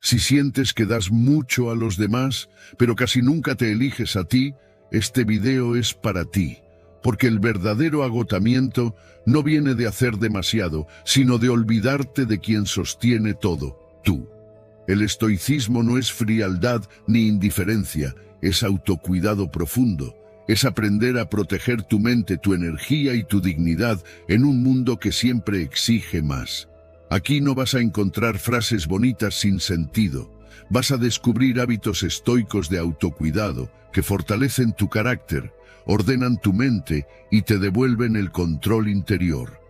Si sientes que das mucho a los demás, pero casi nunca te eliges a ti, este video es para ti, porque el verdadero agotamiento no viene de hacer demasiado, sino de olvidarte de quien sostiene todo, tú. El estoicismo no es frialdad ni indiferencia, es autocuidado profundo, es aprender a proteger tu mente, tu energía y tu dignidad en un mundo que siempre exige más. Aquí no vas a encontrar frases bonitas sin sentido. Vas a descubrir hábitos estoicos de autocuidado que fortalecen tu carácter, ordenan tu mente y te devuelven el control interior.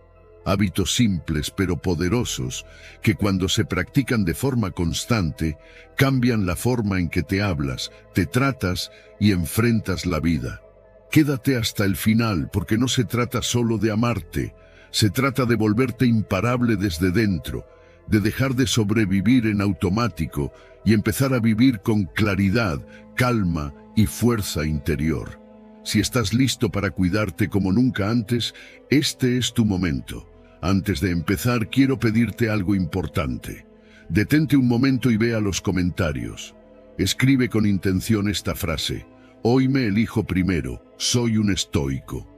Hábitos simples pero poderosos que cuando se practican de forma constante, cambian la forma en que te hablas, te tratas y enfrentas la vida. Quédate hasta el final porque no se trata solo de amarte, se trata de volverte imparable desde dentro, de dejar de sobrevivir en automático y empezar a vivir con claridad, calma y fuerza interior. Si estás listo para cuidarte como nunca antes, este es tu momento. Antes de empezar, quiero pedirte algo importante. Detente un momento y vea los comentarios. Escribe con intención esta frase: hoy me elijo primero, soy un estoico.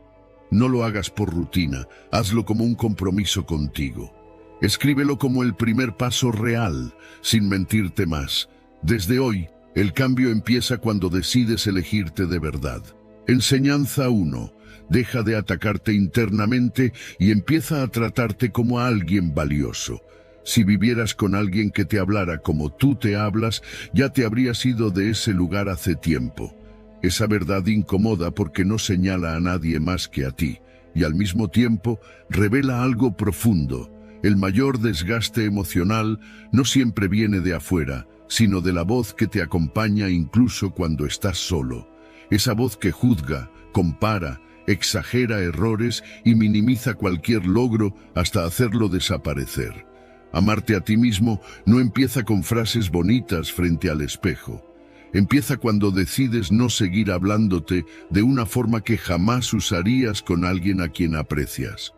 No lo hagas por rutina, hazlo como un compromiso contigo. Escríbelo como el primer paso real, sin mentirte más. Desde hoy, el cambio empieza cuando decides elegirte de verdad. Enseñanza 1. Deja de atacarte internamente y empieza a tratarte como a alguien valioso. Si vivieras con alguien que te hablara como tú te hablas, ya te habrías ido de ese lugar hace tiempo. Esa verdad incomoda porque no señala a nadie más que a ti, y al mismo tiempo revela algo profundo. El mayor desgaste emocional no siempre viene de afuera, sino de la voz que te acompaña incluso cuando estás solo. Esa voz que juzga, compara, exagera errores y minimiza cualquier logro hasta hacerlo desaparecer. Amarte a ti mismo no empieza con frases bonitas frente al espejo. Empieza cuando decides no seguir hablándote de una forma que jamás usarías con alguien a quien aprecias.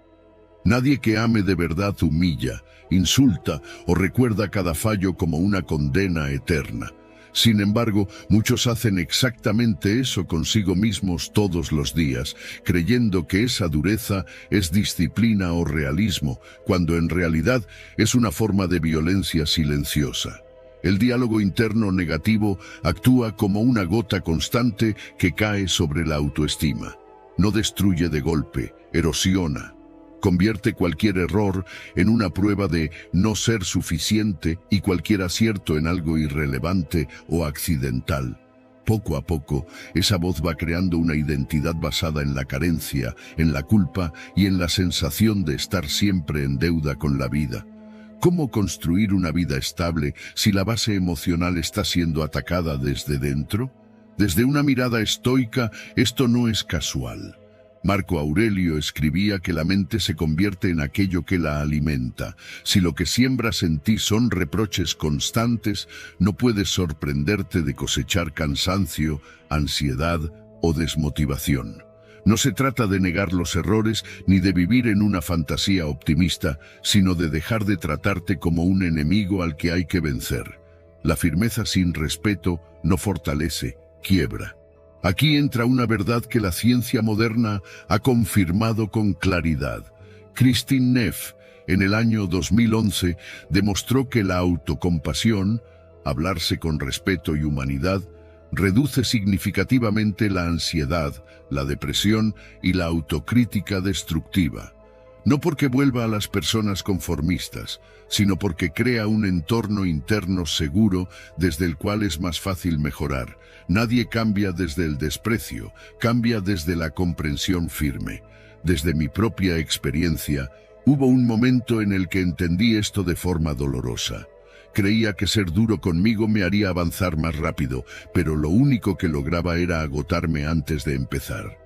Nadie que ame de verdad humilla, insulta o recuerda cada fallo como una condena eterna. Sin embargo, muchos hacen exactamente eso consigo mismos todos los días, creyendo que esa dureza es disciplina o realismo, cuando en realidad es una forma de violencia silenciosa. El diálogo interno negativo actúa como una gota constante que cae sobre la autoestima. No destruye de golpe, erosiona. Convierte cualquier error en una prueba de no ser suficiente y cualquier acierto en algo irrelevante o accidental. Poco a poco, esa voz va creando una identidad basada en la carencia, en la culpa y en la sensación de estar siempre en deuda con la vida. ¿Cómo construir una vida estable si la base emocional está siendo atacada desde dentro? Desde una mirada estoica, esto no es casual. Marco Aurelio escribía que la mente se convierte en aquello que la alimenta. Si lo que siembras en ti son reproches constantes, no puedes sorprenderte de cosechar cansancio, ansiedad o desmotivación. No se trata de negar los errores ni de vivir en una fantasía optimista, sino de dejar de tratarte como un enemigo al que hay que vencer. La firmeza sin respeto no fortalece, quiebra. Aquí entra una verdad que la ciencia moderna ha confirmado con claridad. Kristin Neff, en el año 2011, demostró que la autocompasión, hablarse con respeto y humanidad, reduce significativamente la ansiedad, la depresión y la autocrítica destructiva. No porque vuelva a las personas conformistas, sino porque crea un entorno interno seguro desde el cual es más fácil mejorar. Nadie cambia desde el desprecio, cambia desde la comprensión firme. Desde mi propia experiencia, hubo un momento en el que entendí esto de forma dolorosa. Creía que ser duro conmigo me haría avanzar más rápido, pero lo único que lograba era agotarme antes de empezar.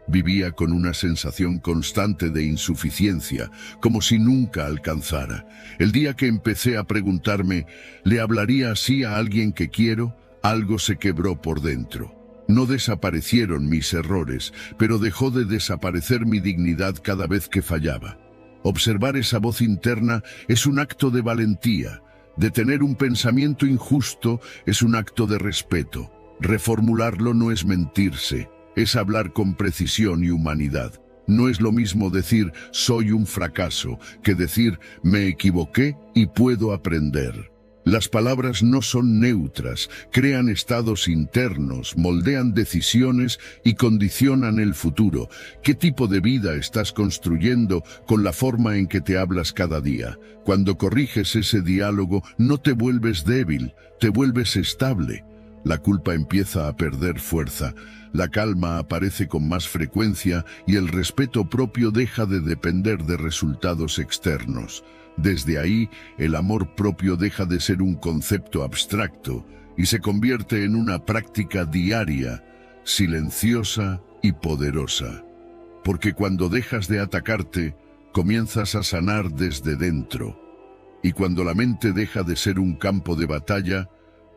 Vivía con una sensación constante de insuficiencia, como si nunca alcanzara. El día que empecé a preguntarme, ¿le hablaría así a alguien que quiero? Algo se quebró por dentro. No desaparecieron mis errores, pero dejó de desaparecer mi dignidad cada vez que fallaba. Observar esa voz interna es un acto de valentía. Detener un pensamiento injusto es un acto de respeto. Reformularlo no es mentirse, es hablar con precisión y humanidad. No es lo mismo decir soy un fracaso que decir me equivoqué y puedo aprender. Las palabras no son neutras, crean estados internos, moldean decisiones y condicionan el futuro. ¿Qué tipo de vida estás construyendo con la forma en que te hablas cada día? Cuando corriges ese diálogo, no te vuelves débil, te vuelves estable. La culpa empieza a perder fuerza, la calma aparece con más frecuencia y el respeto propio deja de depender de resultados externos. Desde ahí, el amor propio deja de ser un concepto abstracto y se convierte en una práctica diaria, silenciosa y poderosa. Porque cuando dejas de atacarte, comienzas a sanar desde dentro. Y cuando la mente deja de ser un campo de batalla,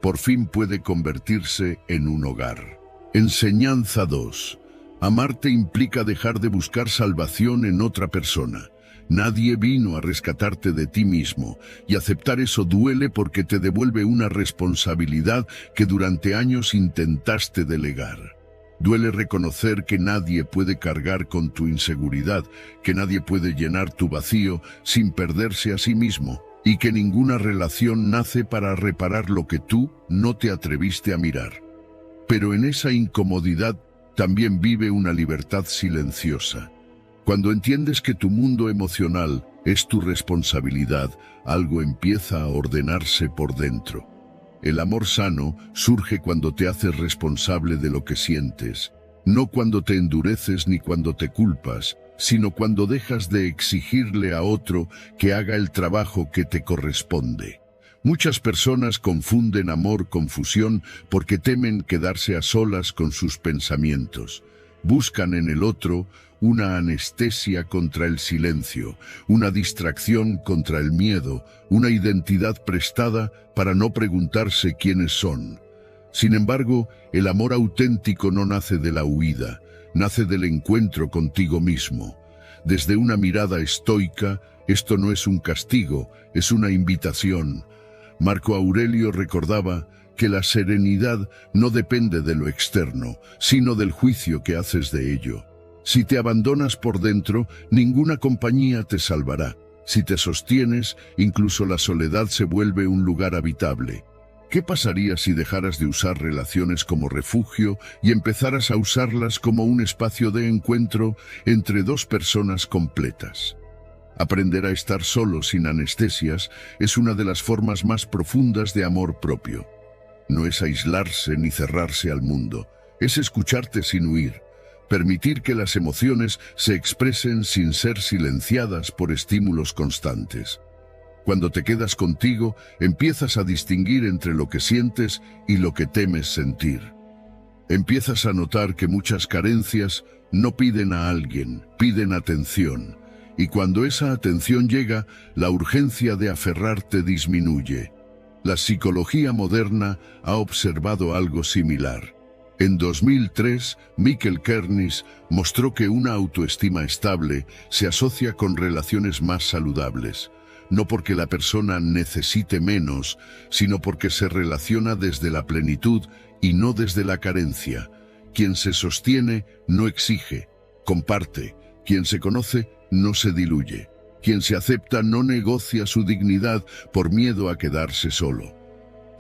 por fin puede convertirse en un hogar. Enseñanza 2. Amarte implica dejar de buscar salvación en otra persona. Nadie vino a rescatarte de ti mismo, y aceptar eso duele porque te devuelve una responsabilidad que durante años intentaste delegar. Duele reconocer que nadie puede cargar con tu inseguridad, que nadie puede llenar tu vacío sin perderse a sí mismo, y que ninguna relación nace para reparar lo que tú no te atreviste a mirar. Pero en esa incomodidad también vive una libertad silenciosa. Cuando entiendes que tu mundo emocional es tu responsabilidad, algo empieza a ordenarse por dentro. El amor sano surge cuando te haces responsable de lo que sientes, no cuando te endureces ni cuando te culpas, sino cuando dejas de exigirle a otro que haga el trabajo que te corresponde. Muchas personas confunden amor con fusión porque temen quedarse a solas con sus pensamientos. Buscan en el otro una anestesia contra el silencio, una distracción contra el miedo, una identidad prestada para no preguntarse quiénes son. Sin embargo, el amor auténtico no nace de la huida, nace del encuentro contigo mismo. Desde una mirada estoica, esto no es un castigo, es una invitación. Marco Aurelio recordaba que la serenidad no depende de lo externo, sino del juicio que haces de ello. Si te abandonas por dentro, ninguna compañía te salvará. Si te sostienes, incluso la soledad se vuelve un lugar habitable. ¿Qué pasaría si dejaras de usar relaciones como refugio y empezaras a usarlas como un espacio de encuentro entre dos personas completas? Aprender a estar solo sin anestesias es una de las formas más profundas de amor propio. No es aislarse ni cerrarse al mundo, es escucharte sin huir. Permitir que las emociones se expresen sin ser silenciadas por estímulos constantes. Cuando te quedas contigo, empiezas a distinguir entre lo que sientes y lo que temes sentir. Empiezas a notar que muchas carencias no piden a alguien, piden atención. Y cuando esa atención llega, la urgencia de aferrarte disminuye. La psicología moderna ha observado algo similar. En 2003, Michael Kernis mostró que una autoestima estable se asocia con relaciones más saludables, no porque la persona necesite menos, sino porque se relaciona desde la plenitud y no desde la carencia. Quien se sostiene no exige, comparte. Quien se conoce no se diluye. Quien se acepta no negocia su dignidad por miedo a quedarse solo.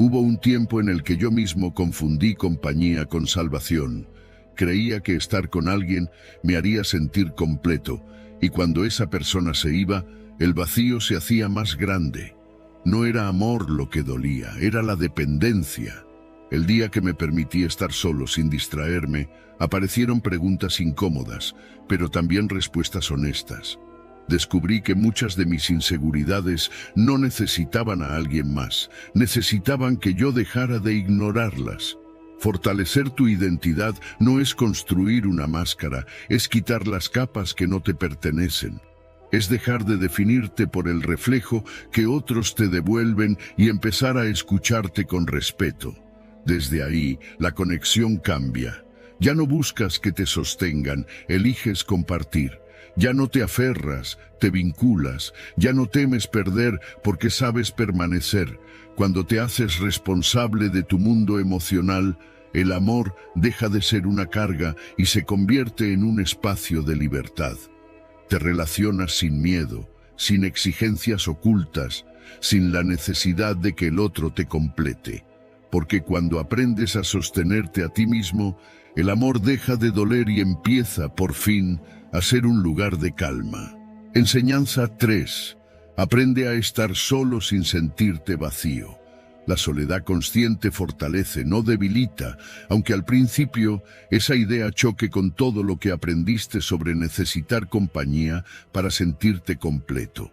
Hubo un tiempo en el que yo mismo confundí compañía con salvación. Creía que estar con alguien me haría sentir completo, y cuando esa persona se iba, el vacío se hacía más grande. No era amor lo que dolía, era la dependencia. El día que me permití estar solo sin distraerme, aparecieron preguntas incómodas, pero también respuestas honestas. Descubrí que muchas de mis inseguridades no necesitaban a alguien más, necesitaban que yo dejara de ignorarlas. Fortalecer tu identidad no es construir una máscara, es quitar las capas que no te pertenecen. Es dejar de definirte por el reflejo que otros te devuelven y empezar a escucharte con respeto. Desde ahí, la conexión cambia. Ya no buscas que te sostengan, eliges compartir. Ya no te aferras, te vinculas, ya no temes perder porque sabes permanecer. Cuando te haces responsable de tu mundo emocional, el amor deja de ser una carga y se convierte en un espacio de libertad. Te relacionas sin miedo, sin exigencias ocultas, sin la necesidad de que el otro te complete. Porque cuando aprendes a sostenerte a ti mismo, el amor deja de doler y empieza, por fin, a ser un lugar de calma. Enseñanza 3. Aprende a estar solo sin sentirte vacío. La soledad consciente fortalece, no debilita, aunque al principio esa idea choque con todo lo que aprendiste sobre necesitar compañía para sentirte completo.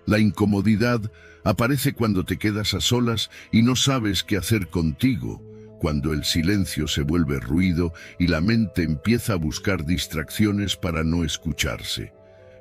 La incomodidad aparece cuando te quedas a solas y no sabes qué hacer contigo, cuando el silencio se vuelve ruido y la mente empieza a buscar distracciones para no escucharse.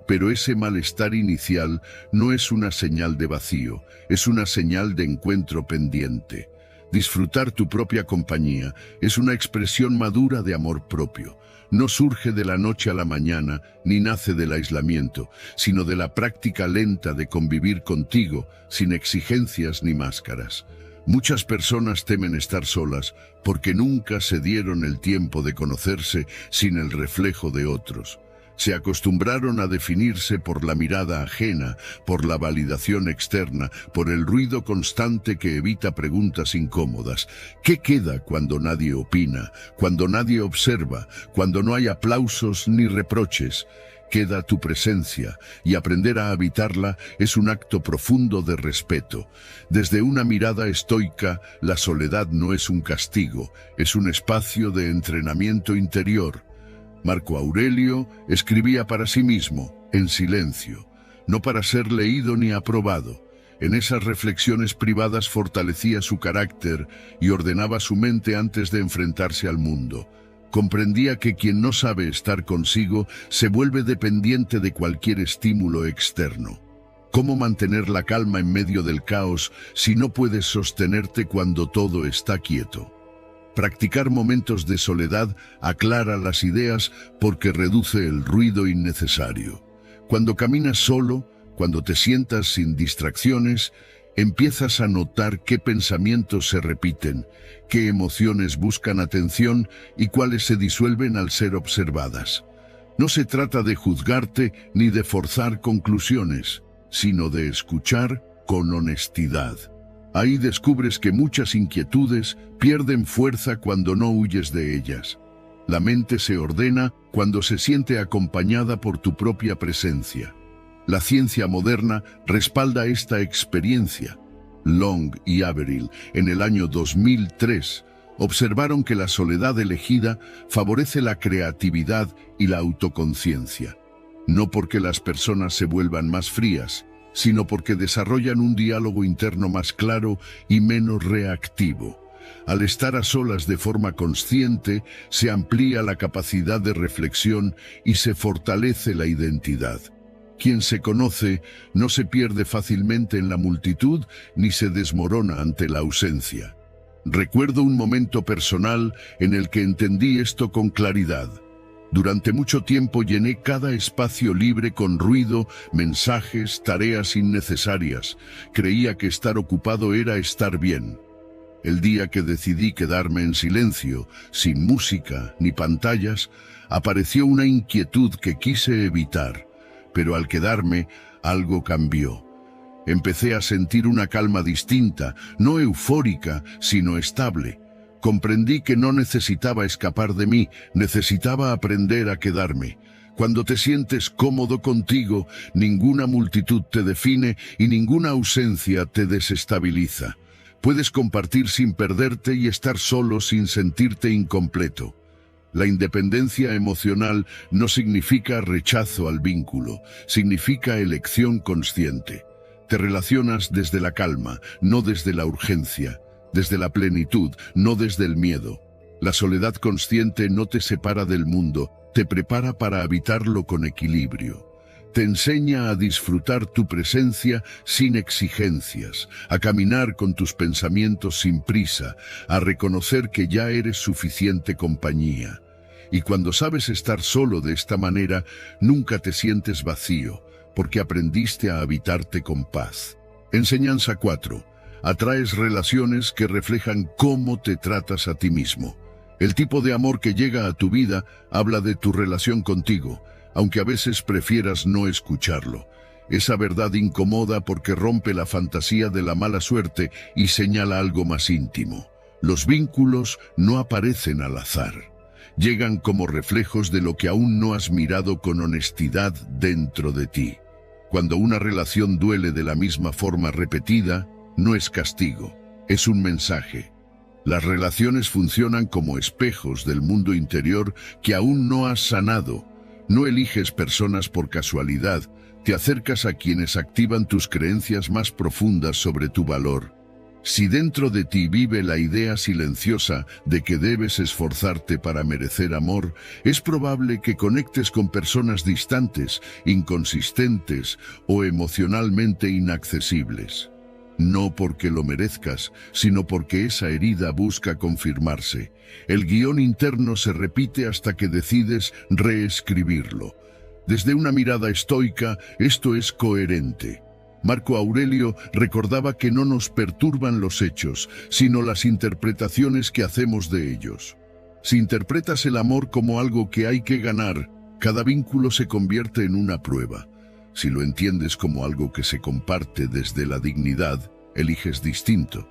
Pero ese malestar inicial no es una señal de vacío, es una señal de encuentro pendiente. Disfrutar tu propia compañía es una expresión madura de amor propio. No surge de la noche a la mañana, ni nace del aislamiento, sino de la práctica lenta de convivir contigo, sin exigencias ni máscaras. Muchas personas temen estar solas porque nunca se dieron el tiempo de conocerse sin el reflejo de otros. Se acostumbraron a definirse por la mirada ajena, por la validación externa, por el ruido constante que evita preguntas incómodas. ¿Qué queda cuando nadie opina, cuando nadie observa, cuando no hay aplausos ni reproches? Queda tu presencia, y aprender a habitarla es un acto profundo de respeto. Desde una mirada estoica, la soledad no es un castigo, es un espacio de entrenamiento interior. Marco Aurelio escribía para sí mismo, en silencio, no para ser leído ni aprobado. En esas reflexiones privadas fortalecía su carácter y ordenaba su mente antes de enfrentarse al mundo. Comprendía que quien no sabe estar consigo se vuelve dependiente de cualquier estímulo externo. ¿Cómo mantener la calma en medio del caos si no puedes sostenerte cuando todo está quieto? Practicar momentos de soledad aclara las ideas porque reduce el ruido innecesario. Cuando caminas solo, cuando te sientas sin distracciones, empiezas a notar qué pensamientos se repiten, qué emociones buscan atención y cuáles se disuelven al ser observadas. No se trata de juzgarte ni de forzar conclusiones, sino de escuchar con honestidad. Ahí descubres que muchas inquietudes pierden fuerza cuando no huyes de ellas. La mente se ordena cuando se siente acompañada por tu propia presencia. La ciencia moderna respalda esta experiencia. Long y Averill, en el año 2003, observaron que la soledad elegida favorece la creatividad y la autoconciencia. No porque las personas se vuelvan más frías, sino porque desarrollan un diálogo interno más claro y menos reactivo. Al estar a solas de forma consciente, se amplía la capacidad de reflexión y se fortalece la identidad. Quien se conoce no se pierde fácilmente en la multitud ni se desmorona ante la ausencia. Recuerdo un momento personal en el que entendí esto con claridad. Durante mucho tiempo llené cada espacio libre con ruido, mensajes, tareas innecesarias. Creía que estar ocupado era estar bien. El día que decidí quedarme en silencio, sin música ni pantallas, apareció una inquietud que quise evitar. Pero al quedarme, algo cambió. Empecé a sentir una calma distinta, no eufórica, sino estable. Comprendí que no necesitaba escapar de mí, necesitaba aprender a quedarme. Cuando te sientes cómodo contigo, ninguna multitud te define y ninguna ausencia te desestabiliza. Puedes compartir sin perderte y estar solo sin sentirte incompleto. La independencia emocional no significa rechazo al vínculo, significa elección consciente. Te relacionas desde la calma, no desde la urgencia. Desde la plenitud, no desde el miedo. La soledad consciente no te separa del mundo, te prepara para habitarlo con equilibrio. Te enseña a disfrutar tu presencia sin exigencias, a caminar con tus pensamientos sin prisa, a reconocer que ya eres suficiente compañía. Y cuando sabes estar solo de esta manera, nunca te sientes vacío, porque aprendiste a habitarte con paz. Enseñanza 4. Atraes relaciones que reflejan cómo te tratas a ti mismo. El tipo de amor que llega a tu vida habla de tu relación contigo, aunque a veces prefieras no escucharlo. Esa verdad incomoda porque rompe la fantasía de la mala suerte y señala algo más íntimo. Los vínculos no aparecen al azar. Llegan como reflejos de lo que aún no has mirado con honestidad dentro de ti. Cuando una relación duele de la misma forma repetida, no es castigo, es un mensaje. Las relaciones funcionan como espejos del mundo interior que aún no has sanado. No eliges personas por casualidad, te acercas a quienes activan tus creencias más profundas sobre tu valor. Si dentro de ti vive la idea silenciosa de que debes esforzarte para merecer amor, es probable que conectes con personas distantes, inconsistentes o emocionalmente inaccesibles. No porque lo merezcas, sino porque esa herida busca confirmarse. El guión interno se repite hasta que decides reescribirlo. Desde una mirada estoica, esto es coherente. Marco Aurelio recordaba que no nos perturban los hechos, sino las interpretaciones que hacemos de ellos. Si interpretas el amor como algo que hay que ganar, cada vínculo se convierte en una prueba. Si lo entiendes como algo que se comparte desde la dignidad, eliges distinto.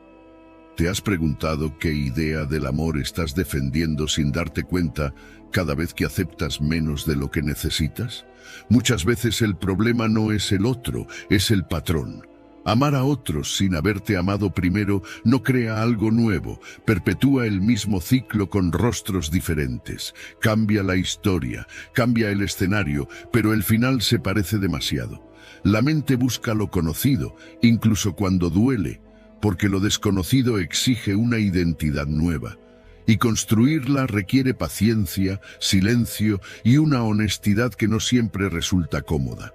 ¿Te has preguntado qué idea del amor estás defendiendo sin darte cuenta cada vez que aceptas menos de lo que necesitas? Muchas veces el problema no es el otro, es el patrón. Amar a otros sin haberte amado primero no crea algo nuevo, perpetúa el mismo ciclo con rostros diferentes. Cambia la historia, cambia el escenario, pero el final se parece demasiado. La mente busca lo conocido, incluso cuando duele, porque lo desconocido exige una identidad nueva. Y construirla requiere paciencia, silencio y una honestidad que no siempre resulta cómoda.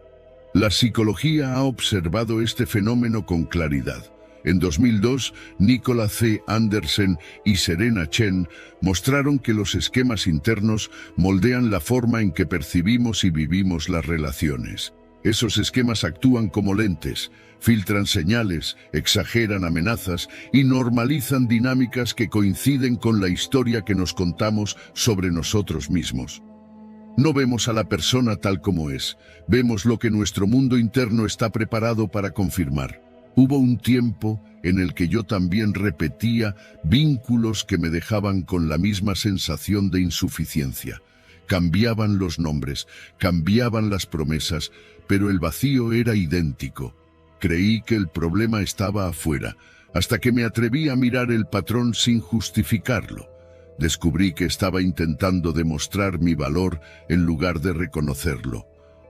La psicología ha observado este fenómeno con claridad. En 2002, Nicola C. Andersen y Serena Chen mostraron que los esquemas internos moldean la forma en que percibimos y vivimos las relaciones. Esos esquemas actúan como lentes, filtran señales, exageran amenazas y normalizan dinámicas que coinciden con la historia que nos contamos sobre nosotros mismos. No vemos a la persona tal como es, vemos lo que nuestro mundo interno está preparado para confirmar. Hubo un tiempo en el que yo también repetía vínculos que me dejaban con la misma sensación de insuficiencia. Cambiaban los nombres, cambiaban las promesas, pero el vacío era idéntico. Creí que el problema estaba afuera, hasta que me atreví a mirar el patrón sin justificarlo. Descubrí que estaba intentando demostrar mi valor en lugar de reconocerlo.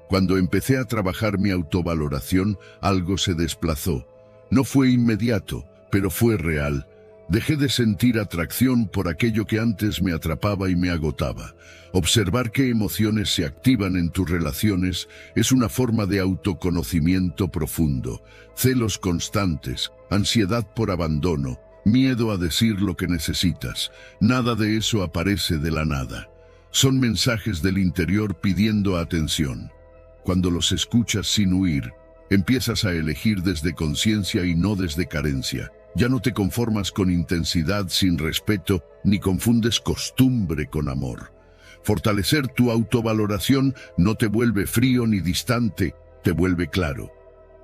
Cuando empecé a trabajar mi autovaloración, algo se desplazó. No fue inmediato, pero fue real. Dejé de sentir atracción por aquello que antes me atrapaba y me agotaba. Observar qué emociones se activan en tus relaciones es una forma de autoconocimiento profundo. Celos constantes, ansiedad por abandono, miedo a decir lo que necesitas. Nada de eso aparece de la nada. Son mensajes del interior pidiendo atención. Cuando los escuchas sin huir, empiezas a elegir desde conciencia y no desde carencia. Ya no te conformas con intensidad sin respeto, ni confundes costumbre con amor. Fortalecer tu autovaloración no te vuelve frío ni distante, te vuelve claro.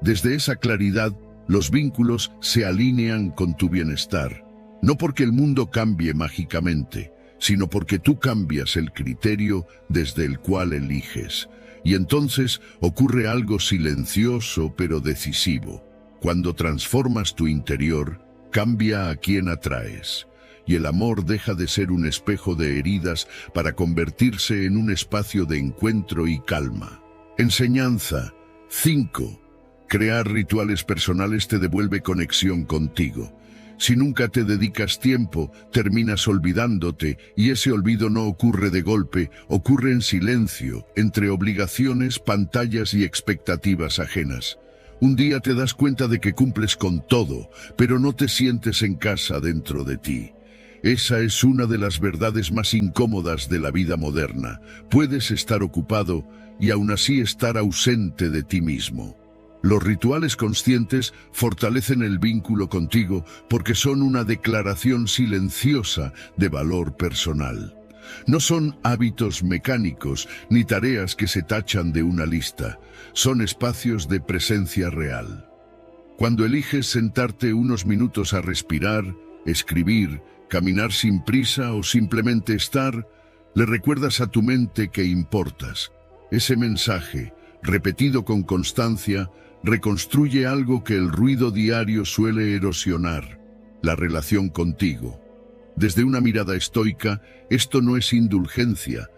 Desde esa claridad, los vínculos se alinean con tu bienestar. No porque el mundo cambie mágicamente, sino porque tú cambias el criterio desde el cual eliges. Y entonces ocurre algo silencioso pero decisivo. Cuando transformas tu interior, cambia a quien atraes. Y el amor deja de ser un espejo de heridas para convertirse en un espacio de encuentro y calma. Enseñanza 5. Crear rituales personales te devuelve conexión contigo. Si nunca te dedicas tiempo, terminas olvidándote, y ese olvido no ocurre de golpe, ocurre en silencio, entre obligaciones, pantallas y expectativas ajenas. Un día te das cuenta de que cumples con todo, pero no te sientes en casa dentro de ti. Esa es una de las verdades más incómodas de la vida moderna. Puedes estar ocupado y aún así estar ausente de ti mismo. Los rituales conscientes fortalecen el vínculo contigo porque son una declaración silenciosa de valor personal. No son hábitos mecánicos ni tareas que se tachan de una lista. Son espacios de presencia real. Cuando eliges sentarte unos minutos a respirar, escribir, caminar sin prisa o simplemente estar, le recuerdas a tu mente que importas. Ese mensaje, repetido con constancia, reconstruye algo que el ruido diario suele erosionar: la relación contigo. Desde una mirada estoica, esto no es indulgencia,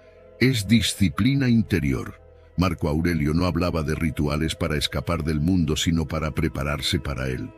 es disciplina interior. Marco Aurelio no hablaba de rituales para escapar del mundo, sino para prepararse para él.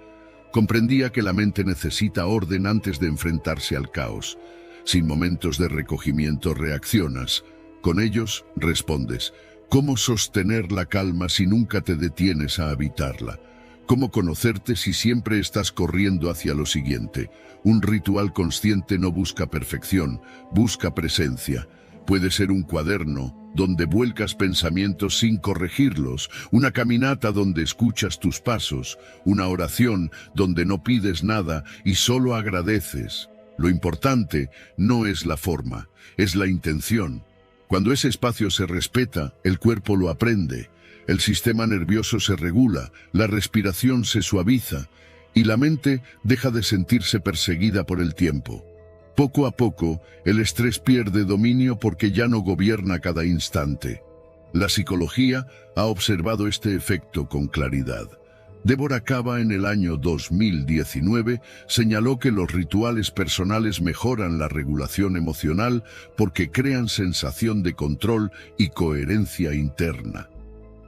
Comprendía que la mente necesita orden antes de enfrentarse al caos. Sin momentos de recogimiento reaccionas, con ellos respondes. ¿Cómo sostener la calma si nunca te detienes a habitarla? ¿Cómo conocerte si siempre estás corriendo hacia lo siguiente? Un ritual consciente no busca perfección, busca presencia. Puede ser un cuaderno donde vuelcas pensamientos sin corregirlos, una caminata donde escuchas tus pasos, una oración donde no pides nada y solo agradeces. Lo importante no es la forma, es la intención. Cuando ese espacio se respeta, el cuerpo lo aprende, el sistema nervioso se regula, la respiración se suaviza y la mente deja de sentirse perseguida por el tiempo. Poco a poco, el estrés pierde dominio porque ya no gobierna cada instante. La psicología ha observado este efecto con claridad. Deborah Cava, en el año 2019, señaló que los rituales personales mejoran la regulación emocional porque crean sensación de control y coherencia interna.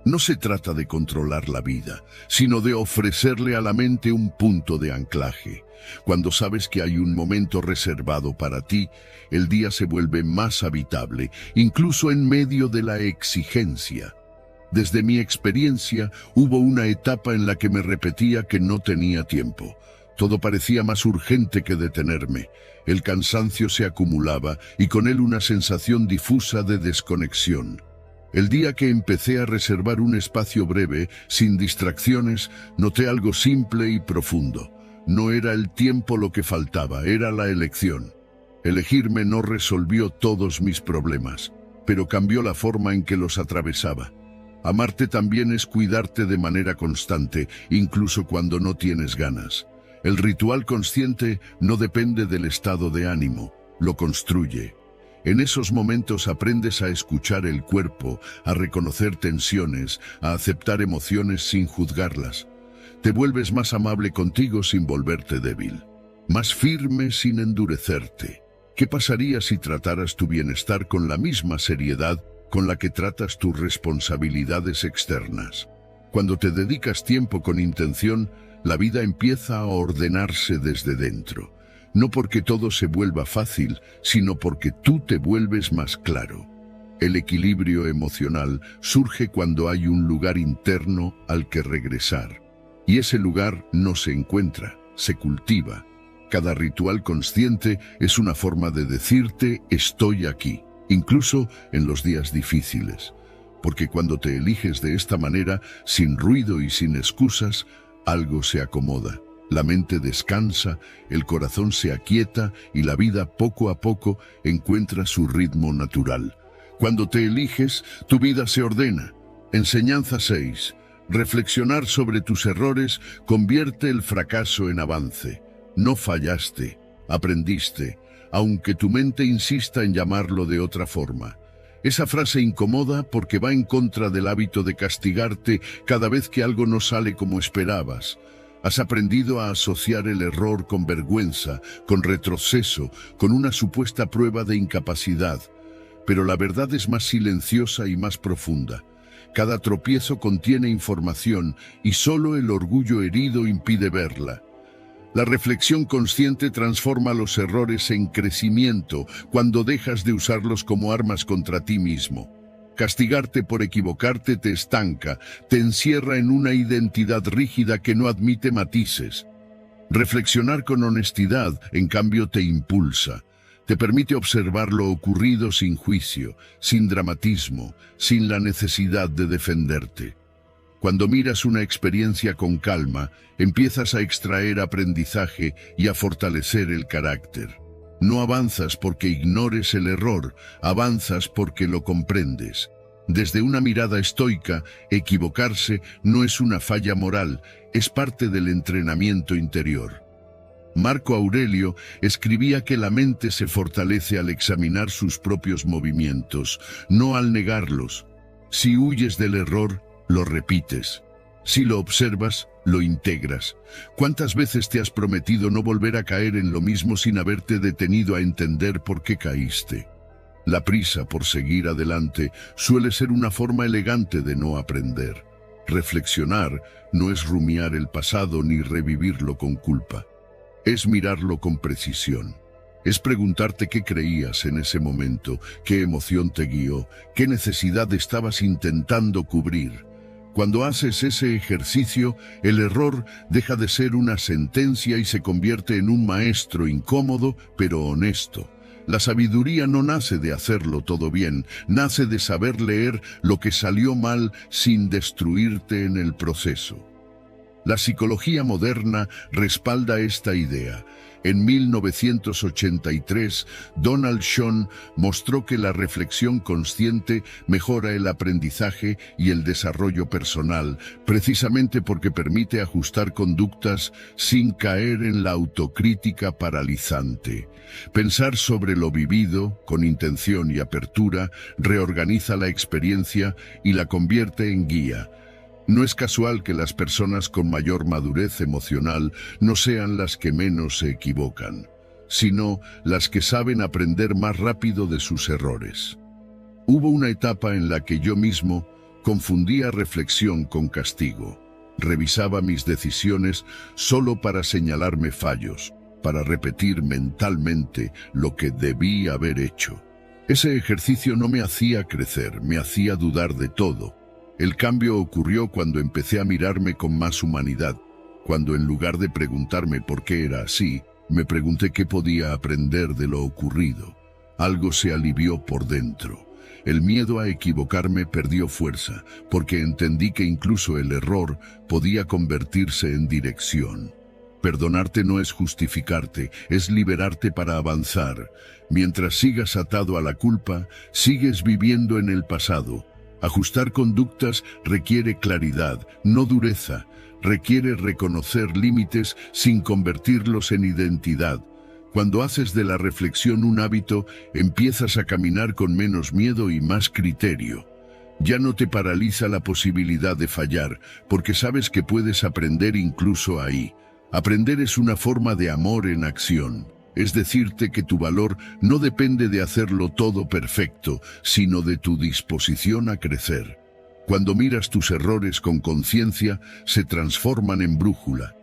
No se trata de controlar la vida, sino de ofrecerle a la mente un punto de anclaje. Cuando sabes que hay un momento reservado para ti, el día se vuelve más habitable, incluso en medio de la exigencia. Desde mi experiencia, hubo una etapa en la que me repetía que no tenía tiempo. Todo parecía más urgente que detenerme. El cansancio se acumulaba y con él una sensación difusa de desconexión. El día que empecé a reservar un espacio breve, sin distracciones, noté algo simple y profundo. No era el tiempo lo que faltaba, era la elección. Elegirme no resolvió todos mis problemas, pero cambió la forma en que los atravesaba. Amarte también es cuidarte de manera constante, incluso cuando no tienes ganas. El ritual consciente no depende del estado de ánimo, lo construye. En esos momentos aprendes a escuchar el cuerpo, a reconocer tensiones, a aceptar emociones sin juzgarlas. Te vuelves más amable contigo sin volverte débil, más firme sin endurecerte. ¿Qué pasaría si trataras tu bienestar con la misma seriedad con la que tratas tus responsabilidades externas? Cuando te dedicas tiempo con intención, la vida empieza a ordenarse desde dentro. No porque todo se vuelva fácil, sino porque tú te vuelves más claro. El equilibrio emocional surge cuando hay un lugar interno al que regresar. Y ese lugar no se encuentra, se cultiva. Cada ritual consciente es una forma de decirte estoy aquí, incluso en los días difíciles. Porque cuando te eliges de esta manera, sin ruido y sin excusas, algo se acomoda. La mente descansa, el corazón se aquieta y la vida poco a poco encuentra su ritmo natural. Cuando te eliges, tu vida se ordena. Enseñanza 6. Reflexionar sobre tus errores convierte el fracaso en avance. No fallaste, aprendiste, aunque tu mente insista en llamarlo de otra forma. Esa frase incomoda porque va en contra del hábito de castigarte cada vez que algo no sale como esperabas. Has aprendido a asociar el error con vergüenza, con retroceso, con una supuesta prueba de incapacidad. Pero la verdad es más silenciosa y más profunda. Cada tropiezo contiene información y solo el orgullo herido impide verla. La reflexión consciente transforma los errores en crecimiento cuando dejas de usarlos como armas contra ti mismo. Castigarte por equivocarte te estanca, te encierra en una identidad rígida que no admite matices. Reflexionar con honestidad, en cambio, te impulsa. Te permite observar lo ocurrido sin juicio, sin dramatismo, sin la necesidad de defenderte. Cuando miras una experiencia con calma, empiezas a extraer aprendizaje y a fortalecer el carácter. No avanzas porque ignores el error, avanzas porque lo comprendes. Desde una mirada estoica, equivocarse no es una falla moral, es parte del entrenamiento interior. Marco Aurelio escribía que la mente se fortalece al examinar sus propios movimientos, no al negarlos. Si huyes del error, lo repites. Si lo observas, lo integras. ¿Cuántas veces te has prometido no volver a caer en lo mismo sin haberte detenido a entender por qué caíste? La prisa por seguir adelante suele ser una forma elegante de no aprender. Reflexionar no es rumiar el pasado ni revivirlo con culpa. Es mirarlo con precisión. Es preguntarte qué creías en ese momento, qué emoción te guió, qué necesidad estabas intentando cubrir. Cuando haces ese ejercicio, el error deja de ser una sentencia y se convierte en un maestro incómodo, pero honesto. La sabiduría no nace de hacerlo todo bien, nace de saber leer lo que salió mal sin destruirte en el proceso. La psicología moderna respalda esta idea. En 1983, Donald Schoen mostró que la reflexión consciente mejora el aprendizaje y el desarrollo personal, precisamente porque permite ajustar conductas sin caer en la autocrítica paralizante. Pensar sobre lo vivido, con intención y apertura, reorganiza la experiencia y la convierte en guía. No es casual que las personas con mayor madurez emocional no sean las que menos se equivocan, sino las que saben aprender más rápido de sus errores. Hubo una etapa en la que yo mismo confundía reflexión con castigo. Revisaba mis decisiones solo para señalarme fallos, para repetir mentalmente lo que debí haber hecho. Ese ejercicio no me hacía crecer, me hacía dudar de todo. El cambio ocurrió cuando empecé a mirarme con más humanidad, cuando en lugar de preguntarme por qué era así, me pregunté qué podía aprender de lo ocurrido. Algo se alivió por dentro. El miedo a equivocarme perdió fuerza, porque entendí que incluso el error podía convertirse en dirección. Perdonarte no es justificarte, es liberarte para avanzar. Mientras sigas atado a la culpa, sigues viviendo en el pasado. Ajustar conductas requiere claridad, no dureza. Requiere reconocer límites sin convertirlos en identidad. Cuando haces de la reflexión un hábito, empiezas a caminar con menos miedo y más criterio. Ya no te paraliza la posibilidad de fallar, porque sabes que puedes aprender incluso ahí. Aprender es una forma de amor en acción. Es decirte que tu valor no depende de hacerlo todo perfecto, sino de tu disposición a crecer. Cuando miras tus errores con conciencia, se transforman en brújula.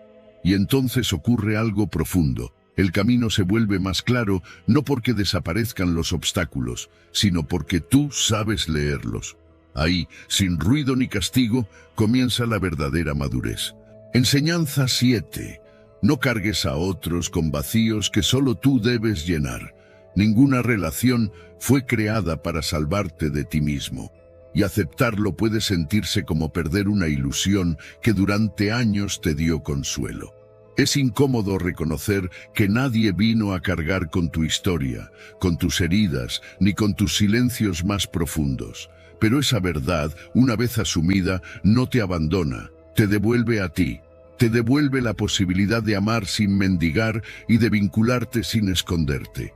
Y entonces ocurre algo profundo. El camino se vuelve más claro, no porque desaparezcan los obstáculos, sino porque tú sabes leerlos. Ahí, sin ruido ni castigo, comienza la verdadera madurez. Enseñanza 7. No cargues a otros con vacíos que solo tú debes llenar. Ninguna relación fue creada para salvarte de ti mismo. Y aceptarlo puede sentirse como perder una ilusión que durante años te dio consuelo. Es incómodo reconocer que nadie vino a cargar con tu historia, con tus heridas, ni con tus silencios más profundos. Pero esa verdad, una vez asumida, no te abandona, te devuelve a ti. Te devuelve la posibilidad de amar sin mendigar y de vincularte sin esconderte.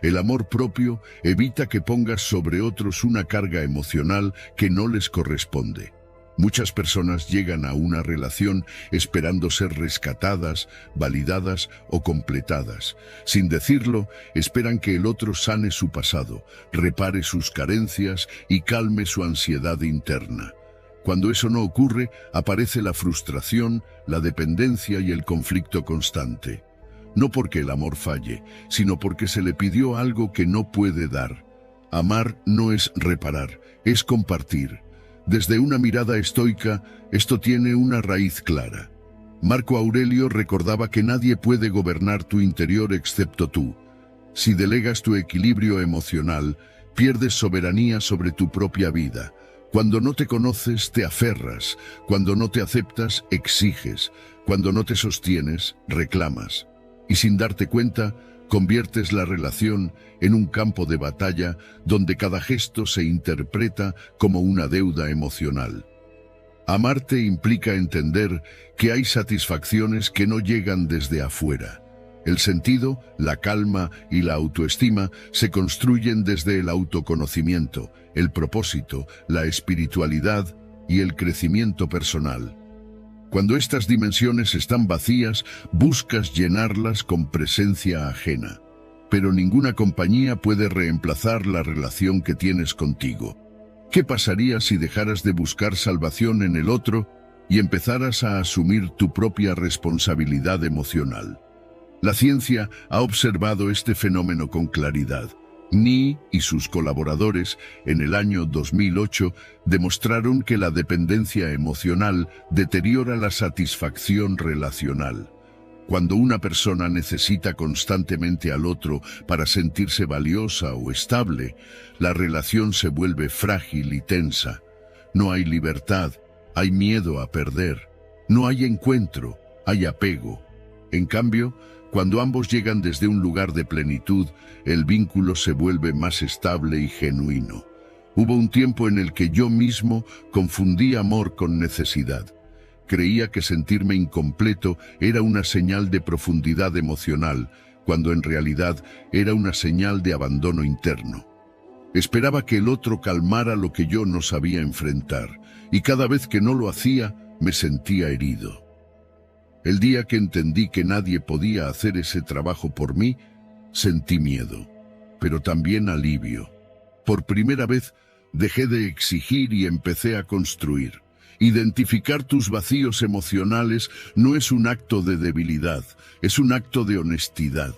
El amor propio evita que pongas sobre otros una carga emocional que no les corresponde. Muchas personas llegan a una relación esperando ser rescatadas, validadas o completadas. Sin decirlo, esperan que el otro sane su pasado, repare sus carencias y calme su ansiedad interna. Cuando eso no ocurre, aparece la frustración, la dependencia y el conflicto constante. No porque el amor falle, sino porque se le pidió algo que no puede dar. Amar no es reparar, es compartir. Desde una mirada estoica, esto tiene una raíz clara. Marco Aurelio recordaba que nadie puede gobernar tu interior excepto tú. Si delegas tu equilibrio emocional, pierdes soberanía sobre tu propia vida. Cuando no te conoces, te aferras. Cuando no te aceptas, exiges. Cuando no te sostienes, reclamas. Y sin darte cuenta, conviertes la relación en un campo de batalla donde cada gesto se interpreta como una deuda emocional. Amarte implica entender que hay satisfacciones que no llegan desde afuera. El sentido, la calma y la autoestima se construyen desde el autoconocimiento, el propósito, la espiritualidad y el crecimiento personal. Cuando estas dimensiones están vacías, buscas llenarlas con presencia ajena. Pero ninguna compañía puede reemplazar la relación que tienes contigo. ¿Qué pasaría si dejaras de buscar salvación en el otro y empezaras a asumir tu propia responsabilidad emocional? La ciencia ha observado este fenómeno con claridad. Ni y sus colaboradores, en el año 2008, demostraron que la dependencia emocional deteriora la satisfacción relacional. Cuando una persona necesita constantemente al otro para sentirse valiosa o estable, la relación se vuelve frágil y tensa. No hay libertad, hay miedo a perder. No hay encuentro, hay apego. En cambio, cuando ambos llegan desde un lugar de plenitud, el vínculo se vuelve más estable y genuino. Hubo un tiempo en el que yo mismo confundí amor con necesidad. Creía que sentirme incompleto era una señal de profundidad emocional, cuando en realidad era una señal de abandono interno. Esperaba que el otro calmara lo que yo no sabía enfrentar, y cada vez que no lo hacía, me sentía herido. El día que entendí que nadie podía hacer ese trabajo por mí, sentí miedo, pero también alivio. Por primera vez, dejé de exigir y empecé a construir. Identificar tus vacíos emocionales no es un acto de debilidad, es un acto de honestidad.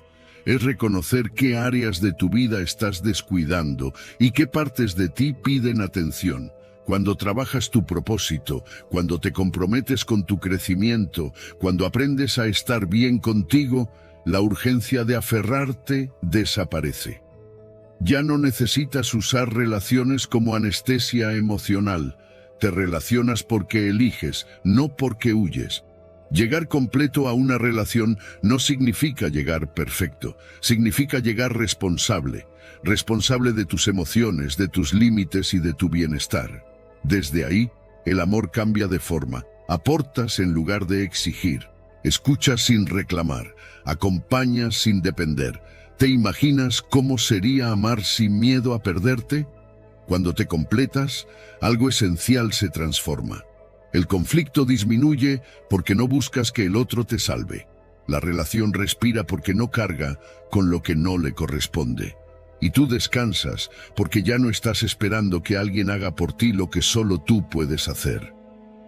Es reconocer qué áreas de tu vida estás descuidando y qué partes de ti piden atención. Cuando trabajas tu propósito, cuando te comprometes con tu crecimiento, cuando aprendes a estar bien contigo, la urgencia de aferrarte desaparece. Ya no necesitas usar relaciones como anestesia emocional. Te relacionas porque eliges, no porque huyes. Llegar completo a una relación no significa llegar perfecto, significa llegar responsable, responsable de tus emociones, de tus límites y de tu bienestar. Desde ahí, el amor cambia de forma. Aportas en lugar de exigir. Escuchas sin reclamar. Acompañas sin depender. ¿Te imaginas cómo sería amar sin miedo a perderte? Cuando te completas, algo esencial se transforma. El conflicto disminuye porque no buscas que el otro te salve. La relación respira porque no carga con lo que no le corresponde. Y tú descansas porque ya no estás esperando que alguien haga por ti lo que solo tú puedes hacer.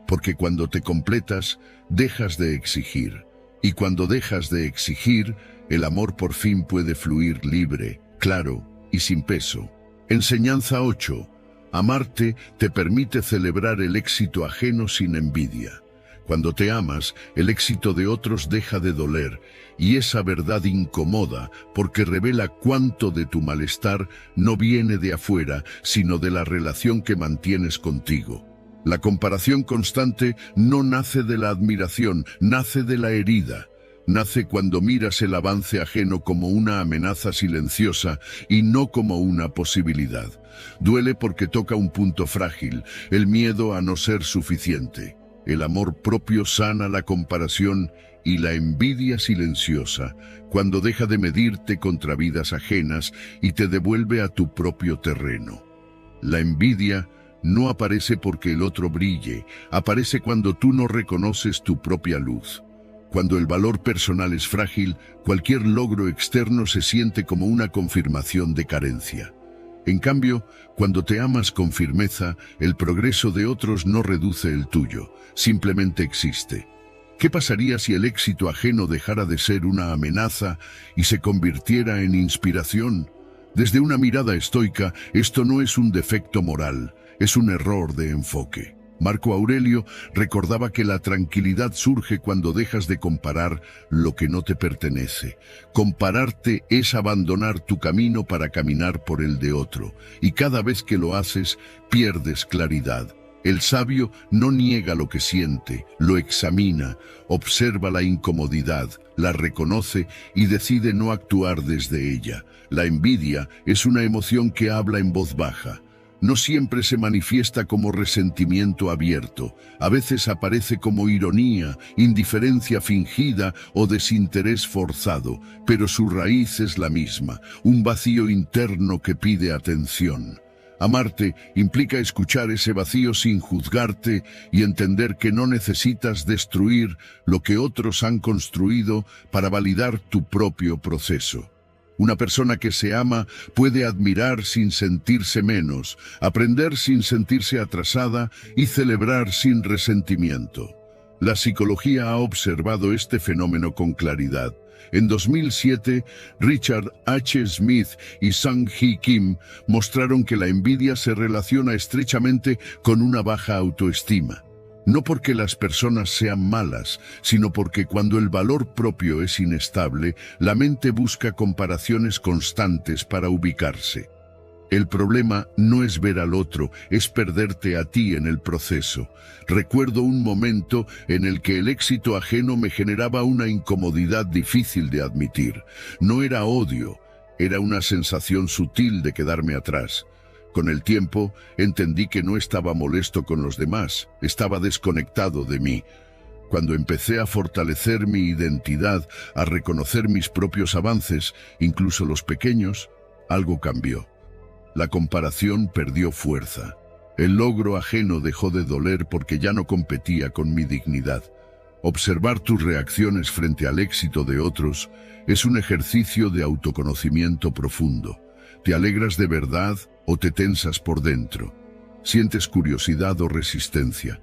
Porque cuando te completas, dejas de exigir. Y cuando dejas de exigir, el amor por fin puede fluir libre, claro y sin peso. Enseñanza 8. Amarte te permite celebrar el éxito ajeno sin envidia. Cuando te amas, el éxito de otros deja de doler, y esa verdad incomoda porque revela cuánto de tu malestar no viene de afuera, sino de la relación que mantienes contigo. La comparación constante no nace de la admiración, nace de la herida. Nace cuando miras el avance ajeno como una amenaza silenciosa y no como una posibilidad. Duele porque toca un punto frágil, el miedo a no ser suficiente. El amor propio sana la comparación y la envidia silenciosa, cuando deja de medirte contra vidas ajenas y te devuelve a tu propio terreno. La envidia no aparece porque el otro brille, aparece cuando tú no reconoces tu propia luz. Cuando el valor personal es frágil, cualquier logro externo se siente como una confirmación de carencia. En cambio, cuando te amas con firmeza, el progreso de otros no reduce el tuyo, simplemente existe. ¿Qué pasaría si el éxito ajeno dejara de ser una amenaza y se convirtiera en inspiración? Desde una mirada estoica, esto no es un defecto moral, es un error de enfoque. Marco Aurelio recordaba que la tranquilidad surge cuando dejas de comparar lo que no te pertenece. Compararte es abandonar tu camino para caminar por el de otro, y cada vez que lo haces, pierdes claridad. El sabio no niega lo que siente, lo examina, observa la incomodidad, la reconoce y decide no actuar desde ella. La envidia es una emoción que habla en voz baja. No siempre se manifiesta como resentimiento abierto, a veces aparece como ironía, indiferencia fingida o desinterés forzado, pero su raíz es la misma, un vacío interno que pide atención. Amarte implica escuchar ese vacío sin juzgarte y entender que no necesitas destruir lo que otros han construido para validar tu propio proceso. Una persona que se ama puede admirar sin sentirse menos, aprender sin sentirse atrasada y celebrar sin resentimiento. La psicología ha observado este fenómeno con claridad. En 2007, Richard H. Smith y Sang-Hee Kim mostraron que la envidia se relaciona estrechamente con una baja autoestima. No porque las personas sean malas, sino porque cuando el valor propio es inestable, la mente busca comparaciones constantes para ubicarse. El problema no es ver al otro, es perderte a ti en el proceso. Recuerdo un momento en el que el éxito ajeno me generaba una incomodidad difícil de admitir. No era odio, era una sensación sutil de quedarme atrás. Con el tiempo, entendí que no estaba molesto con los demás, estaba desconectado de mí. Cuando empecé a fortalecer mi identidad, a reconocer mis propios avances, incluso los pequeños, algo cambió. La comparación perdió fuerza. El logro ajeno dejó de doler porque ya no competía con mi dignidad. Observar tus reacciones frente al éxito de otros es un ejercicio de autoconocimiento profundo. ¿Te alegras de verdad o te tensas por dentro? ¿Sientes curiosidad o resistencia?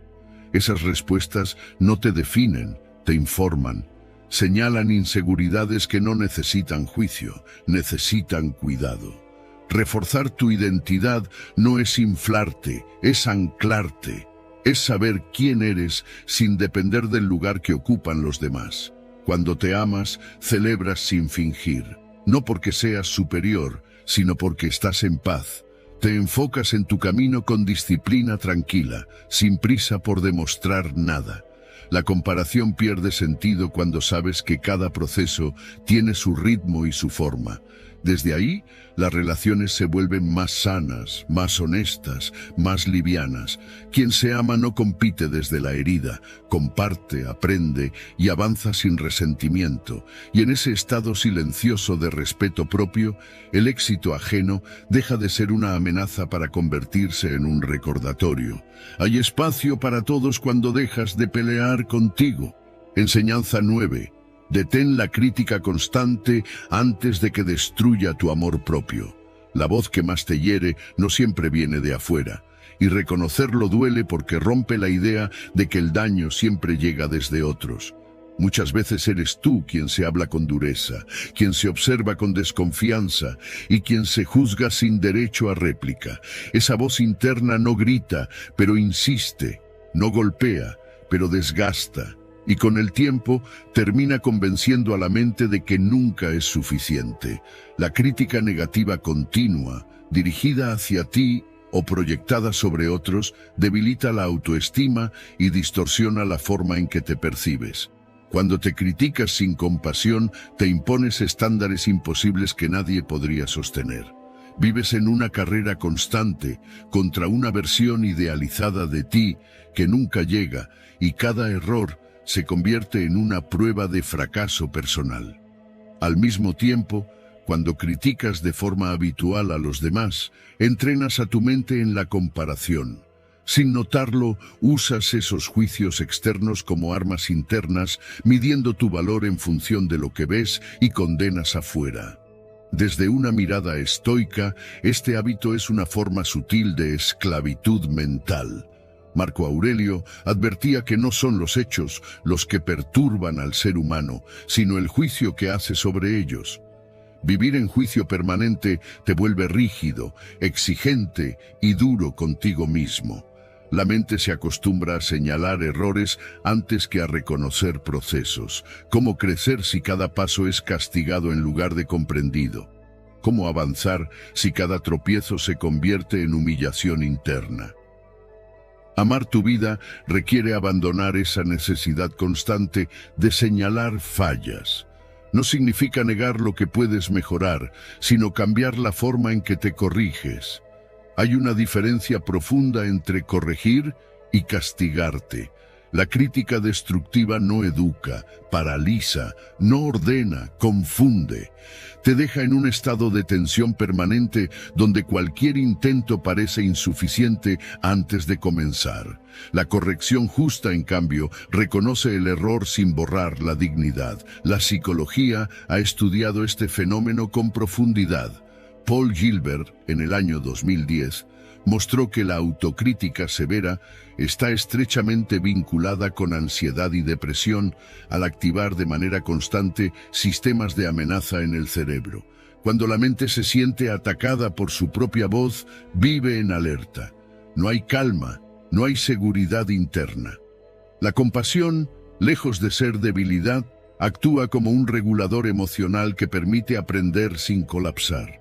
Esas respuestas no te definen, te informan. Señalan inseguridades que no necesitan juicio, necesitan cuidado. Reforzar tu identidad no es inflarte, es anclarte. Es saber quién eres sin depender del lugar que ocupan los demás. Cuando te amas, celebras sin fingir. No porque seas superior, sino porque estás en paz. Te enfocas en tu camino con disciplina tranquila, sin prisa por demostrar nada. La comparación pierde sentido cuando sabes que cada proceso tiene su ritmo y su forma. Desde ahí, las relaciones se vuelven más sanas, más honestas, más livianas. Quien se ama no compite desde la herida, comparte, aprende y avanza sin resentimiento. Y en ese estado silencioso de respeto propio, el éxito ajeno deja de ser una amenaza para convertirse en un recordatorio. Hay espacio para todos cuando dejas de pelear contigo. Enseñanza 9. Detén la crítica constante antes de que destruya tu amor propio. La voz que más te hiere no siempre viene de afuera, y reconocerlo duele porque rompe la idea de que el daño siempre llega desde otros. Muchas veces eres tú quien se habla con dureza, quien se observa con desconfianza y quien se juzga sin derecho a réplica. Esa voz interna no grita, pero insiste, no golpea, pero desgasta. Y con el tiempo termina convenciendo a la mente de que nunca es suficiente. La crítica negativa continua, dirigida hacia ti o proyectada sobre otros, debilita la autoestima y distorsiona la forma en que te percibes. Cuando te criticas sin compasión, te impones estándares imposibles que nadie podría sostener. Vives en una carrera constante contra una versión idealizada de ti que nunca llega, y cada error se convierte en una prueba de fracaso personal. Al mismo tiempo, cuando criticas de forma habitual a los demás, entrenas a tu mente en la comparación. Sin notarlo, usas esos juicios externos como armas internas, midiendo tu valor en función de lo que ves y condenas afuera. Desde una mirada estoica, este hábito es una forma sutil de esclavitud mental. Marco Aurelio advertía que no son los hechos los que perturban al ser humano, sino el juicio que hace sobre ellos. Vivir en juicio permanente te vuelve rígido, exigente y duro contigo mismo. La mente se acostumbra a señalar errores antes que a reconocer procesos. ¿Cómo crecer si cada paso es castigado en lugar de comprendido? ¿Cómo avanzar si cada tropiezo se convierte en humillación interna? Amar tu vida requiere abandonar esa necesidad constante de señalar fallas. No significa negar lo que puedes mejorar, sino cambiar la forma en que te corriges. Hay una diferencia profunda entre corregir y castigarte. La crítica destructiva no educa, paraliza, no ordena, confunde. Te deja en un estado de tensión permanente donde cualquier intento parece insuficiente antes de comenzar. La corrección justa, en cambio, reconoce el error sin borrar la dignidad. La psicología ha estudiado este fenómeno con profundidad. Paul Gilbert, en el año 2010, mostró que la autocrítica severa está estrechamente vinculada con ansiedad y depresión al activar de manera constante sistemas de amenaza en el cerebro. Cuando la mente se siente atacada por su propia voz, vive en alerta. No hay calma, no hay seguridad interna. La compasión, lejos de ser debilidad, actúa como un regulador emocional que permite aprender sin colapsar.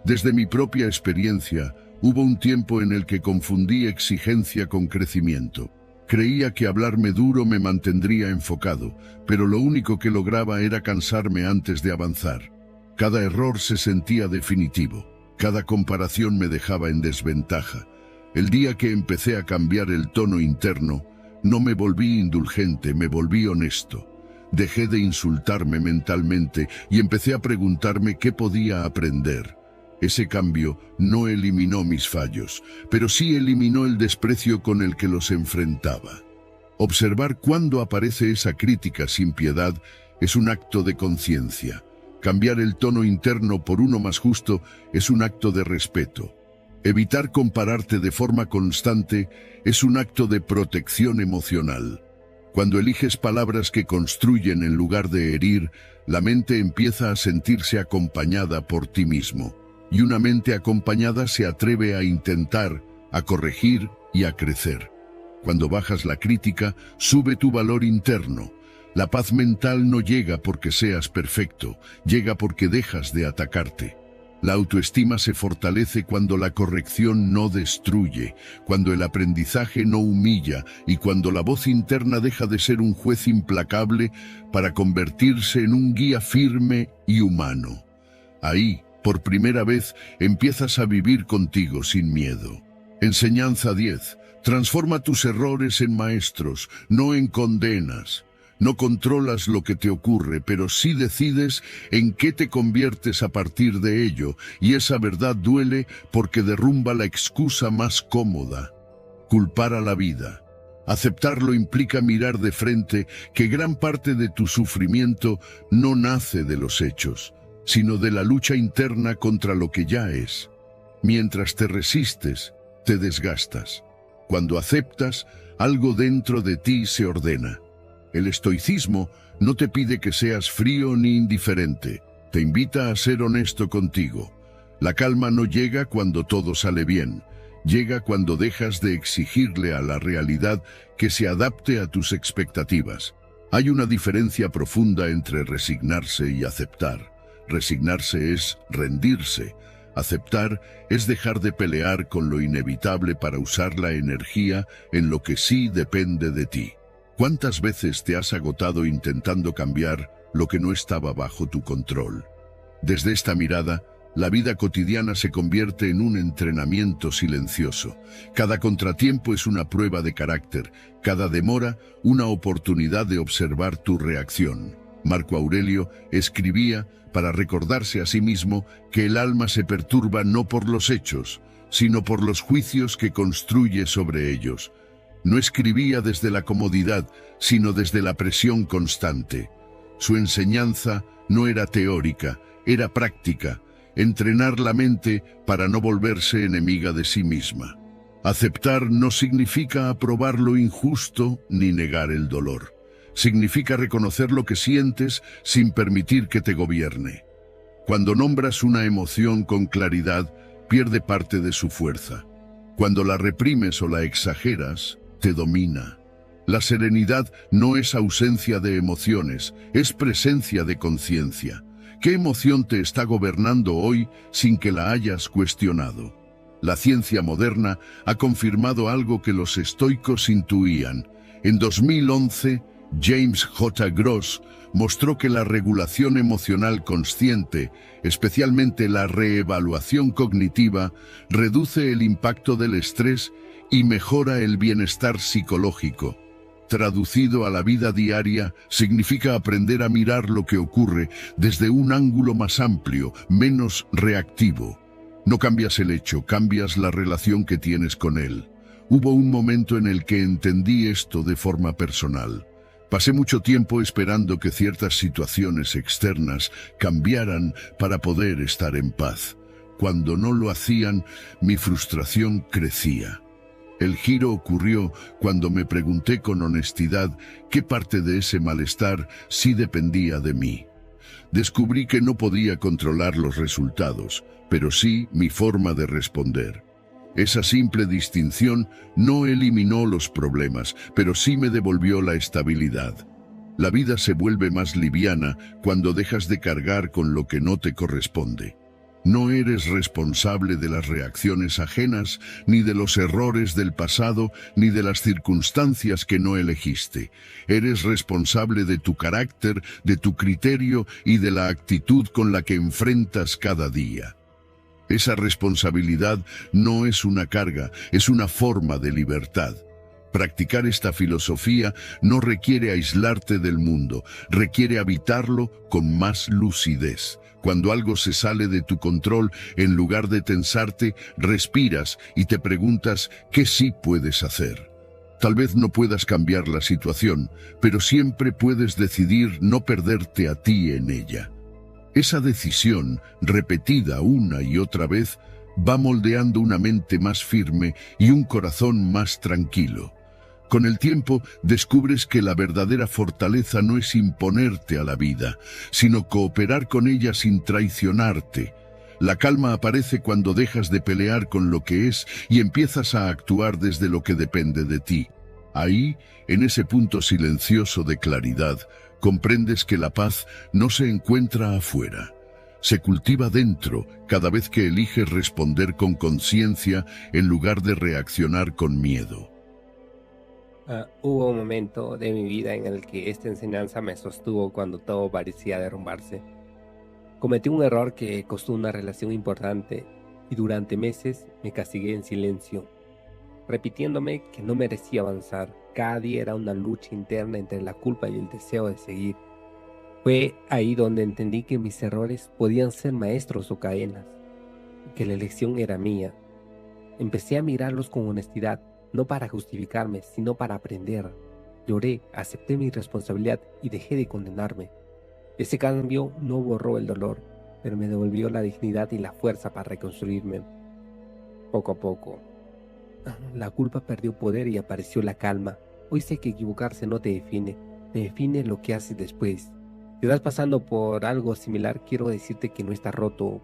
Desde mi propia experiencia, hubo un tiempo en el que confundí exigencia con crecimiento. Creía que hablarme duro me mantendría enfocado, pero lo único que lograba era cansarme antes de avanzar. Cada error se sentía definitivo, cada comparación me dejaba en desventaja. El día que empecé a cambiar el tono interno, no me volví indulgente, me volví honesto. Dejé de insultarme mentalmente y empecé a preguntarme qué podía aprender. Ese cambio no eliminó mis fallos, pero sí eliminó el desprecio con el que los enfrentaba. Observar cuándo aparece esa crítica sin piedad es un acto de conciencia. Cambiar el tono interno por uno más justo es un acto de respeto. Evitar compararte de forma constante es un acto de protección emocional. Cuando eliges palabras que construyen en lugar de herir, la mente empieza a sentirse acompañada por ti mismo. Y una mente acompañada se atreve a intentar, a corregir y a crecer. Cuando bajas la crítica, sube tu valor interno. La paz mental no llega porque seas perfecto, llega porque dejas de atacarte. La autoestima se fortalece cuando la corrección no destruye, cuando el aprendizaje no humilla y cuando la voz interna deja de ser un juez implacable para convertirse en un guía firme y humano. Ahí, por primera vez, empiezas a vivir contigo sin miedo. Enseñanza 10. Transforma tus errores en maestros, no en condenas. No controlas lo que te ocurre, pero sí decides en qué te conviertes a partir de ello, y esa verdad duele porque derrumba la excusa más cómoda. Culpar a la vida. Aceptarlo implica mirar de frente que gran parte de tu sufrimiento no nace de los hechos, sino de la lucha interna contra lo que ya es. Mientras te resistes, te desgastas. Cuando aceptas, algo dentro de ti se ordena. El estoicismo no te pide que seas frío ni indiferente, te invita a ser honesto contigo. La calma no llega cuando todo sale bien, llega cuando dejas de exigirle a la realidad que se adapte a tus expectativas. Hay una diferencia profunda entre resignarse y aceptar. Resignarse es rendirse. Aceptar es dejar de pelear con lo inevitable para usar la energía en lo que sí depende de ti. ¿Cuántas veces te has agotado intentando cambiar lo que no estaba bajo tu control? Desde esta mirada, la vida cotidiana se convierte en un entrenamiento silencioso. Cada contratiempo es una prueba de carácter, cada demora una oportunidad de observar tu reacción. Marco Aurelio escribía para recordarse a sí mismo que el alma se perturba no por los hechos, sino por los juicios que construye sobre ellos. No escribía desde la comodidad, sino desde la presión constante. Su enseñanza no era teórica, era práctica, entrenar la mente para no volverse enemiga de sí misma. Aceptar no significa aprobar lo injusto ni negar el dolor. Significa reconocer lo que sientes sin permitir que te gobierne. Cuando nombras una emoción con claridad, pierde parte de su fuerza. Cuando la reprimes o la exageras, te domina. La serenidad no es ausencia de emociones, es presencia de conciencia. ¿Qué emoción te está gobernando hoy sin que la hayas cuestionado? La ciencia moderna ha confirmado algo que los estoicos intuían. En 2011, James J. Gross mostró que la regulación emocional consciente, especialmente la reevaluación cognitiva, reduce el impacto del estrés y mejora el bienestar psicológico. Traducido a la vida diaria, significa aprender a mirar lo que ocurre desde un ángulo más amplio, menos reactivo. No cambias el hecho, cambias la relación que tienes con él. Hubo un momento en el que entendí esto de forma personal. Pasé mucho tiempo esperando que ciertas situaciones externas cambiaran para poder estar en paz. Cuando no lo hacían, mi frustración crecía. El giro ocurrió cuando me pregunté con honestidad qué parte de ese malestar sí dependía de mí. Descubrí que no podía controlar los resultados, pero sí mi forma de responder. Esa simple distinción no eliminó los problemas, pero sí me devolvió la estabilidad. La vida se vuelve más liviana cuando dejas de cargar con lo que no te corresponde. No eres responsable de las reacciones ajenas, ni de los errores del pasado, ni de las circunstancias que no elegiste. Eres responsable de tu carácter, de tu criterio y de la actitud con la que enfrentas cada día. Esa responsabilidad no es una carga, es una forma de libertad. Practicar esta filosofía no requiere aislarte del mundo, requiere habitarlo con más lucidez. Cuando algo se sale de tu control, en lugar de tensarte, respiras y te preguntas qué sí puedes hacer. Tal vez no puedas cambiar la situación, pero siempre puedes decidir no perderte a ti en ella. Esa decisión, repetida una y otra vez, va moldeando una mente más firme y un corazón más tranquilo. Con el tiempo descubres que la verdadera fortaleza no es imponerte a la vida, sino cooperar con ella sin traicionarte. La calma aparece cuando dejas de pelear con lo que es y empiezas a actuar desde lo que depende de ti. Ahí, en ese punto silencioso de claridad, comprendes que la paz no se encuentra afuera. Se cultiva dentro cada vez que eliges responder con conciencia en lugar de reaccionar con miedo. Hubo un momento de mi vida en el que esta enseñanza me sostuvo cuando todo parecía derrumbarse. Cometí un error que costó una relación importante y durante meses me castigué en silencio, repitiéndome que no merecía avanzar. Cada día era una lucha interna entre la culpa y el deseo de seguir. Fue ahí donde entendí que mis errores podían ser maestros o cadenas, y que la elección era mía. Empecé a mirarlos con honestidad, no para justificarme, sino para aprender. Lloré, acepté mi responsabilidad y dejé de condenarme. Ese cambio no borró el dolor, pero me devolvió la dignidad y la fuerza para reconstruirme. Poco a poco, la culpa perdió poder y apareció la calma. Hoy sé que equivocarse no te define lo que haces después. Si estás pasando por algo similar, quiero decirte que no estás roto.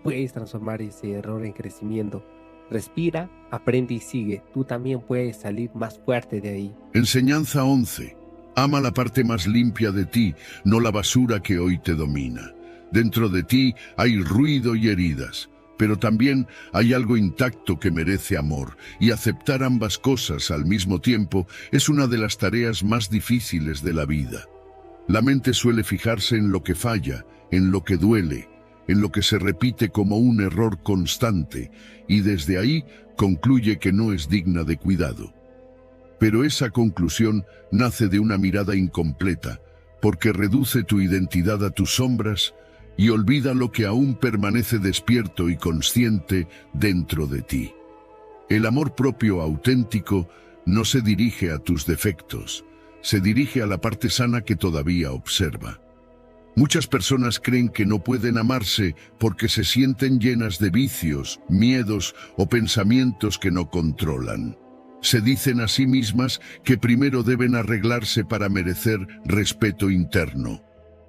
Puedes transformar ese error en crecimiento. Respira, aprende y sigue. Tú también puedes salir más fuerte de ahí. Enseñanza 11. Ama la parte más limpia de ti, no la basura que hoy te domina. Dentro de ti hay ruido y heridas, pero también hay algo intacto que merece amor, y aceptar ambas cosas al mismo tiempo es una de las tareas más difíciles de la vida. La mente suele fijarse en lo que falla, en lo que duele, en lo que se repite como un error constante, y desde ahí concluye que no es digna de cuidado. Pero esa conclusión nace de una mirada incompleta, porque reduce tu identidad a tus sombras y olvida lo que aún permanece despierto y consciente dentro de ti. El amor propio auténtico no se dirige a tus defectos, se dirige a la parte sana que todavía observa. Muchas personas creen que no pueden amarse porque se sienten llenas de vicios, miedos o pensamientos que no controlan. Se dicen a sí mismas que primero deben arreglarse para merecer respeto interno.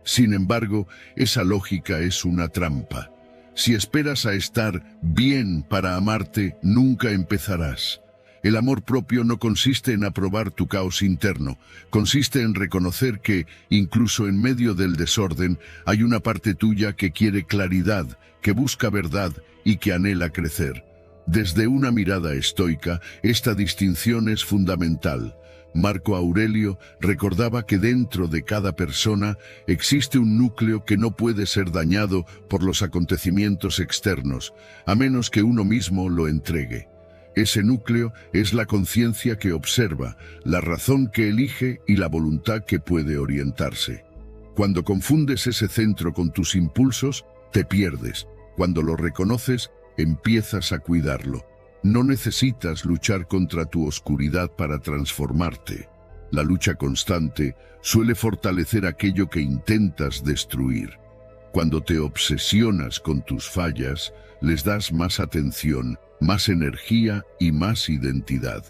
Sin embargo, esa lógica es una trampa. Si esperas a estar bien para amarte, nunca empezarás. El amor propio no consiste en aprobar tu caos interno, consiste en reconocer que, incluso en medio del desorden, hay una parte tuya que quiere claridad, que busca verdad y que anhela crecer. Desde una mirada estoica, esta distinción es fundamental. Marco Aurelio recordaba que dentro de cada persona existe un núcleo que no puede ser dañado por los acontecimientos externos, a menos que uno mismo lo entregue. Ese núcleo es la conciencia que observa, la razón que elige y la voluntad que puede orientarse. Cuando confundes ese centro con tus impulsos, te pierdes. Cuando lo reconoces, empiezas a cuidarlo. No necesitas luchar contra tu oscuridad para transformarte. La lucha constante suele fortalecer aquello que intentas destruir. Cuando te obsesionas con tus fallas, les das más atención, más energía y más identidad.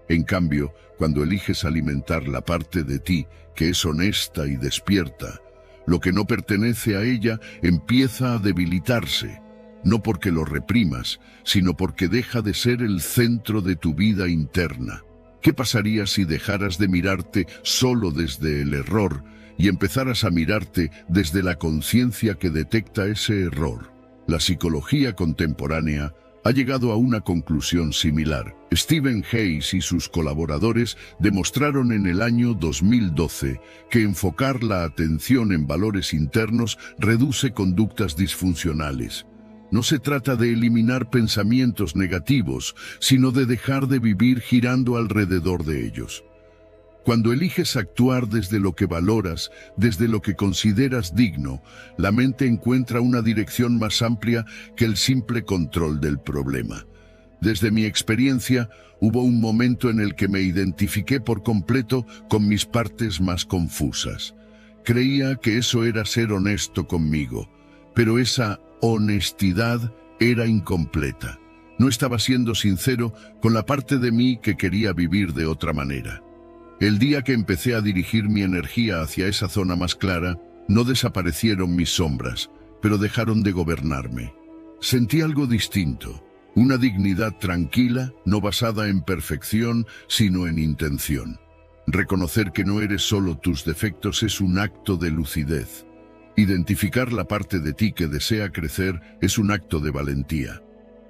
En cambio, cuando eliges alimentar la parte de ti que es honesta y despierta, lo que no pertenece a ella empieza a debilitarse. No porque lo reprimas, sino porque deja de ser el centro de tu vida interna. ¿Qué pasaría si dejaras de mirarte solo desde el error y empezaras a mirarte desde la conciencia que detecta ese error? La psicología contemporánea ha llegado a una conclusión similar. Stephen Hayes y sus colaboradores demostraron en el año 2012 que enfocar la atención en valores internos reduce conductas disfuncionales. No se trata de eliminar pensamientos negativos, sino de dejar de vivir girando alrededor de ellos. Cuando eliges actuar desde lo que valoras, desde lo que consideras digno, la mente encuentra una dirección más amplia que el simple control del problema. Desde mi experiencia, hubo un momento en el que me identifiqué por completo con mis partes más confusas. Creía que eso era ser honesto conmigo, pero esa honestidad era incompleta. No estaba siendo sincero con la parte de mí que quería vivir de otra manera. El día que empecé a dirigir mi energía hacia esa zona más clara, no desaparecieron mis sombras, pero dejaron de gobernarme. Sentí algo distinto, una dignidad tranquila, no basada en perfección, sino en intención. Reconocer que no eres solo tus defectos es un acto de lucidez. Identificar la parte de ti que desea crecer es un acto de valentía.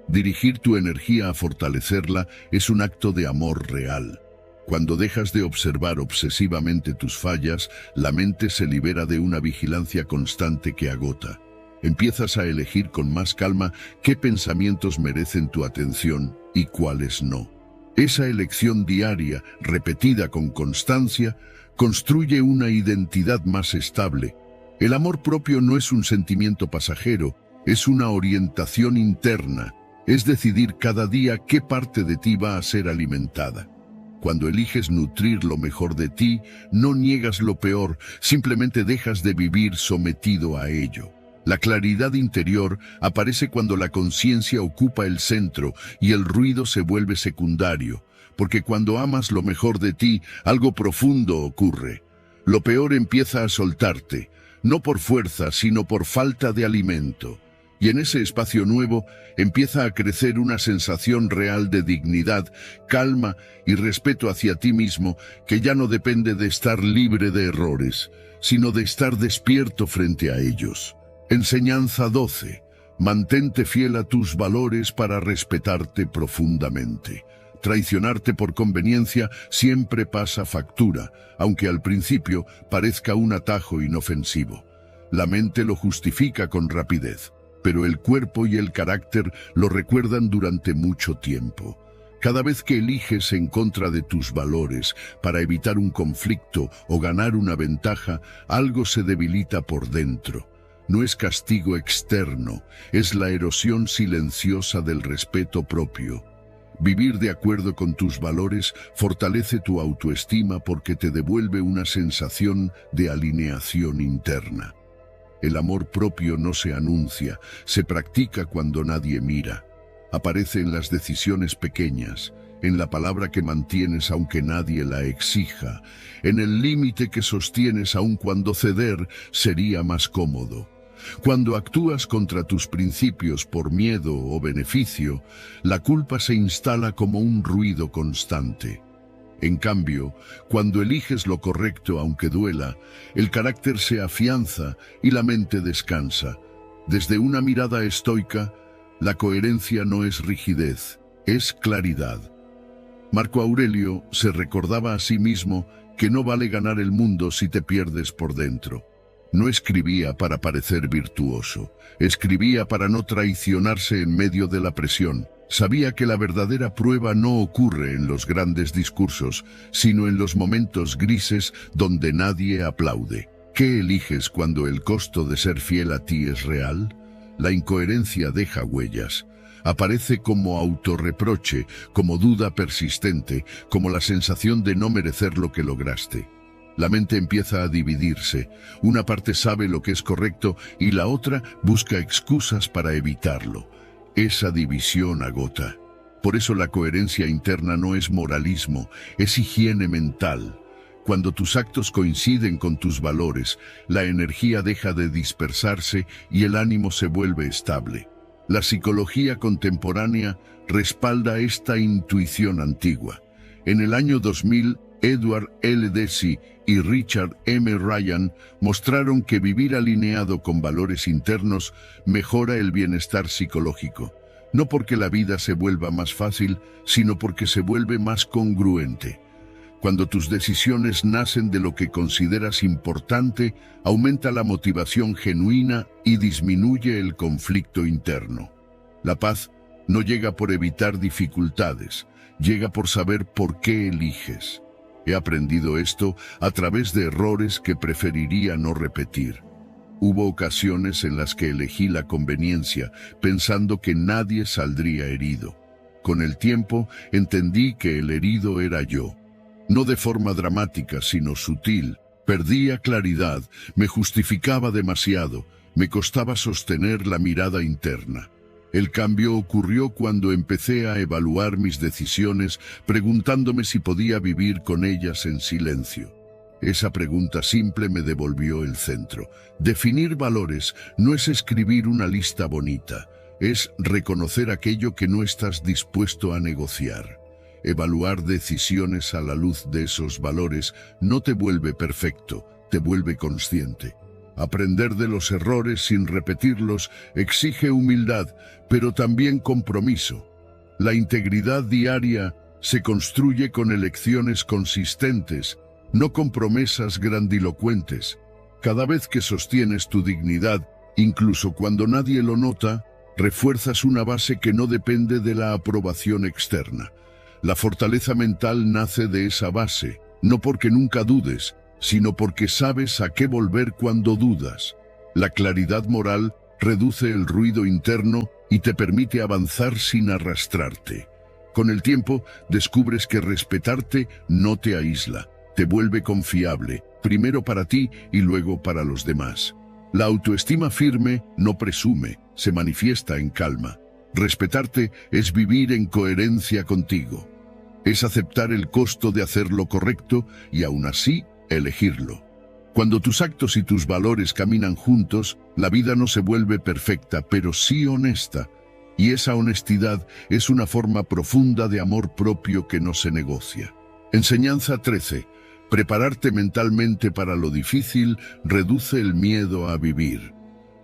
Dirigir tu energía a fortalecerla es un acto de amor real. Cuando dejas de observar obsesivamente tus fallas, la mente se libera de una vigilancia constante que agota. Empiezas a elegir con más calma qué pensamientos merecen tu atención y cuáles no. Esa elección diaria, repetida con constancia, construye una identidad más estable. El amor propio no es un sentimiento pasajero, es una orientación interna, es decidir cada día qué parte de ti va a ser alimentada. Cuando eliges nutrir lo mejor de ti, no niegas lo peor, simplemente dejas de vivir sometido a ello. La claridad interior aparece cuando la conciencia ocupa el centro y el ruido se vuelve secundario, porque cuando amas lo mejor de ti, algo profundo ocurre. Lo peor empieza a soltarte, no por fuerza, sino por falta de alimento. Y en ese espacio nuevo empieza a crecer una sensación real de dignidad, calma y respeto hacia ti mismo, que ya no depende de estar libre de errores, sino de estar despierto frente a ellos. Enseñanza 12. Mantente fiel a tus valores para respetarte profundamente. Traicionarte por conveniencia siempre pasa factura, aunque al principio parezca un atajo inofensivo. La mente lo justifica con rapidez, pero el cuerpo y el carácter lo recuerdan durante mucho tiempo. Cada vez que eliges en contra de tus valores para evitar un conflicto o ganar una ventaja, algo se debilita por dentro. No es castigo externo, es la erosión silenciosa del respeto propio. Vivir de acuerdo con tus valores fortalece tu autoestima porque te devuelve una sensación de alineación interna. El amor propio no se anuncia, se practica cuando nadie mira. Aparece en las decisiones pequeñas, en la palabra que mantienes aunque nadie la exija, en el límite que sostienes aun cuando ceder sería más cómodo. Cuando actúas contra tus principios por miedo o beneficio, la culpa se instala como un ruido constante. En cambio, cuando eliges lo correcto aunque duela, el carácter se afianza y la mente descansa. Desde una mirada estoica, la coherencia no es rigidez, es claridad. Marco Aurelio se recordaba a sí mismo que no vale ganar el mundo si te pierdes por dentro. No escribía para parecer virtuoso, escribía para no traicionarse en medio de la presión. Sabía que la verdadera prueba no ocurre en los grandes discursos, sino en los momentos grises donde nadie aplaude. ¿Qué eliges cuando el costo de ser fiel a ti es real? La incoherencia deja huellas. Aparece como autorreproche, como duda persistente, como la sensación de no merecer lo que lograste. La mente empieza a dividirse. Una parte sabe lo que es correcto y la otra busca excusas para evitarlo. Esa división agota. Por eso la coherencia interna no es moralismo, es higiene mental. Cuando tus actos coinciden con tus valores, la energía deja de dispersarse y el ánimo se vuelve estable. La psicología contemporánea respalda esta intuición antigua. En el año 2000, Edward L. Deci y Richard M. Ryan mostraron que vivir alineado con valores internos mejora el bienestar psicológico, no porque la vida se vuelva más fácil, sino porque se vuelve más congruente. Cuando tus decisiones nacen de lo que consideras importante, aumenta la motivación genuina y disminuye el conflicto interno. La paz no llega por evitar dificultades, llega por saber por qué eliges. He aprendido esto a través de errores que preferiría no repetir. Hubo ocasiones en las que elegí la conveniencia, pensando que nadie saldría herido. Con el tiempo, entendí que el herido era yo. No de forma dramática, sino sutil. Perdía claridad, me justificaba demasiado, me costaba sostener la mirada interna. El cambio ocurrió cuando empecé a evaluar mis decisiones, preguntándome si podía vivir con ellas en silencio. Esa pregunta simple me devolvió el centro. Definir valores no es escribir una lista bonita, es reconocer aquello que no estás dispuesto a negociar. Evaluar decisiones a la luz de esos valores no te vuelve perfecto, te vuelve consciente. Aprender de los errores sin repetirlos exige humildad, pero también compromiso. La integridad diaria se construye con elecciones consistentes, no con promesas grandilocuentes. Cada vez que sostienes tu dignidad, incluso cuando nadie lo nota, refuerzas una base que no depende de la aprobación externa. La fortaleza mental nace de esa base, no porque nunca dudes, sino porque sabes a qué volver cuando dudas. La claridad moral reduce el ruido interno y te permite avanzar sin arrastrarte. Con el tiempo, descubres que respetarte no te aísla, te vuelve confiable, primero para ti y luego para los demás. La autoestima firme no presume, se manifiesta en calma. Respetarte es vivir en coherencia contigo. Es aceptar el costo de hacer lo correcto y aún así elegirlo. Cuando tus actos y tus valores caminan juntos, la vida no se vuelve perfecta, pero sí honesta. Y esa honestidad es una forma profunda de amor propio que no se negocia. Enseñanza 13. Prepararte mentalmente para lo difícil reduce el miedo a vivir.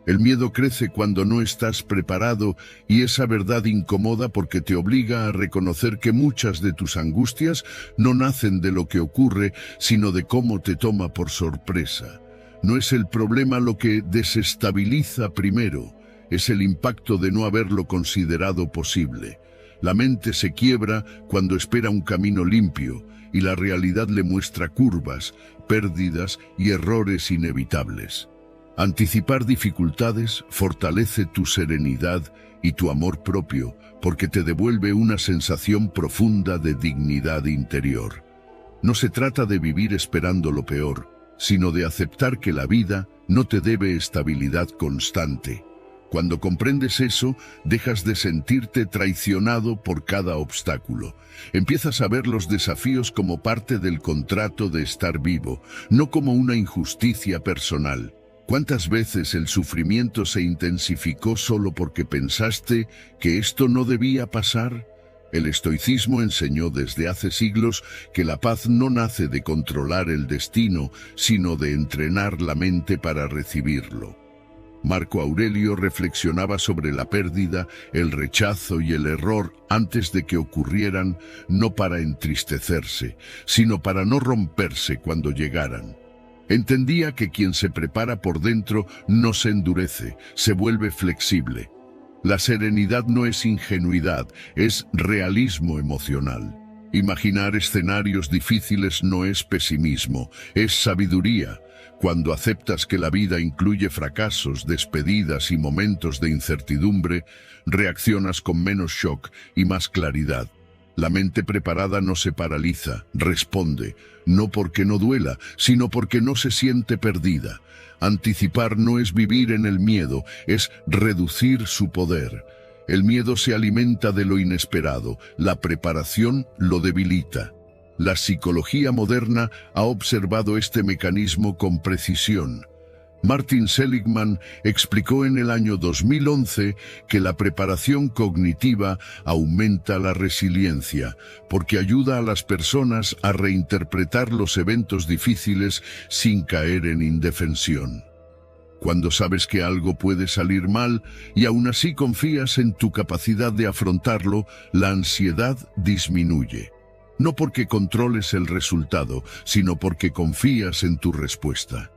El miedo crece cuando no estás preparado y esa verdad incomoda porque te obliga a reconocer que muchas de tus angustias no nacen de lo que ocurre, sino de cómo te toma por sorpresa. No es el problema lo que desestabiliza primero, es el impacto de no haberlo considerado posible. La mente se quiebra cuando espera un camino limpio y la realidad le muestra curvas, pérdidas y errores inevitables. Anticipar dificultades fortalece tu serenidad y tu amor propio porque te devuelve una sensación profunda de dignidad interior. No se trata de vivir esperando lo peor, sino de aceptar que la vida no te debe estabilidad constante. Cuando comprendes eso, dejas de sentirte traicionado por cada obstáculo. Empiezas a ver los desafíos como parte del contrato de estar vivo, no como una injusticia personal. ¿Cuántas veces el sufrimiento se intensificó solo porque pensaste que esto no debía pasar? El estoicismo enseñó desde hace siglos que la paz no nace de controlar el destino, sino de entrenar la mente para recibirlo. Marco Aurelio reflexionaba sobre la pérdida, el rechazo y el error antes de que ocurrieran, no para entristecerse, sino para no romperse cuando llegaran. Entendía que quien se prepara por dentro no se endurece, se vuelve flexible. La serenidad no es ingenuidad, es realismo emocional. Imaginar escenarios difíciles no es pesimismo, es sabiduría. Cuando aceptas que la vida incluye fracasos, despedidas y momentos de incertidumbre, reaccionas con menos shock y más claridad. La mente preparada no se paraliza, responde, no porque no duela, sino porque no se siente perdida. Anticipar no es vivir en el miedo, es reducir su poder. El miedo se alimenta de lo inesperado, la preparación lo debilita. La psicología moderna ha observado este mecanismo con precisión. Martin Seligman explicó en el año 2011 que la preparación cognitiva aumenta la resiliencia, porque ayuda a las personas a reinterpretar los eventos difíciles sin caer en indefensión. Cuando sabes que algo puede salir mal y aún así confías en tu capacidad de afrontarlo, la ansiedad disminuye. No porque controles el resultado, sino porque confías en tu respuesta.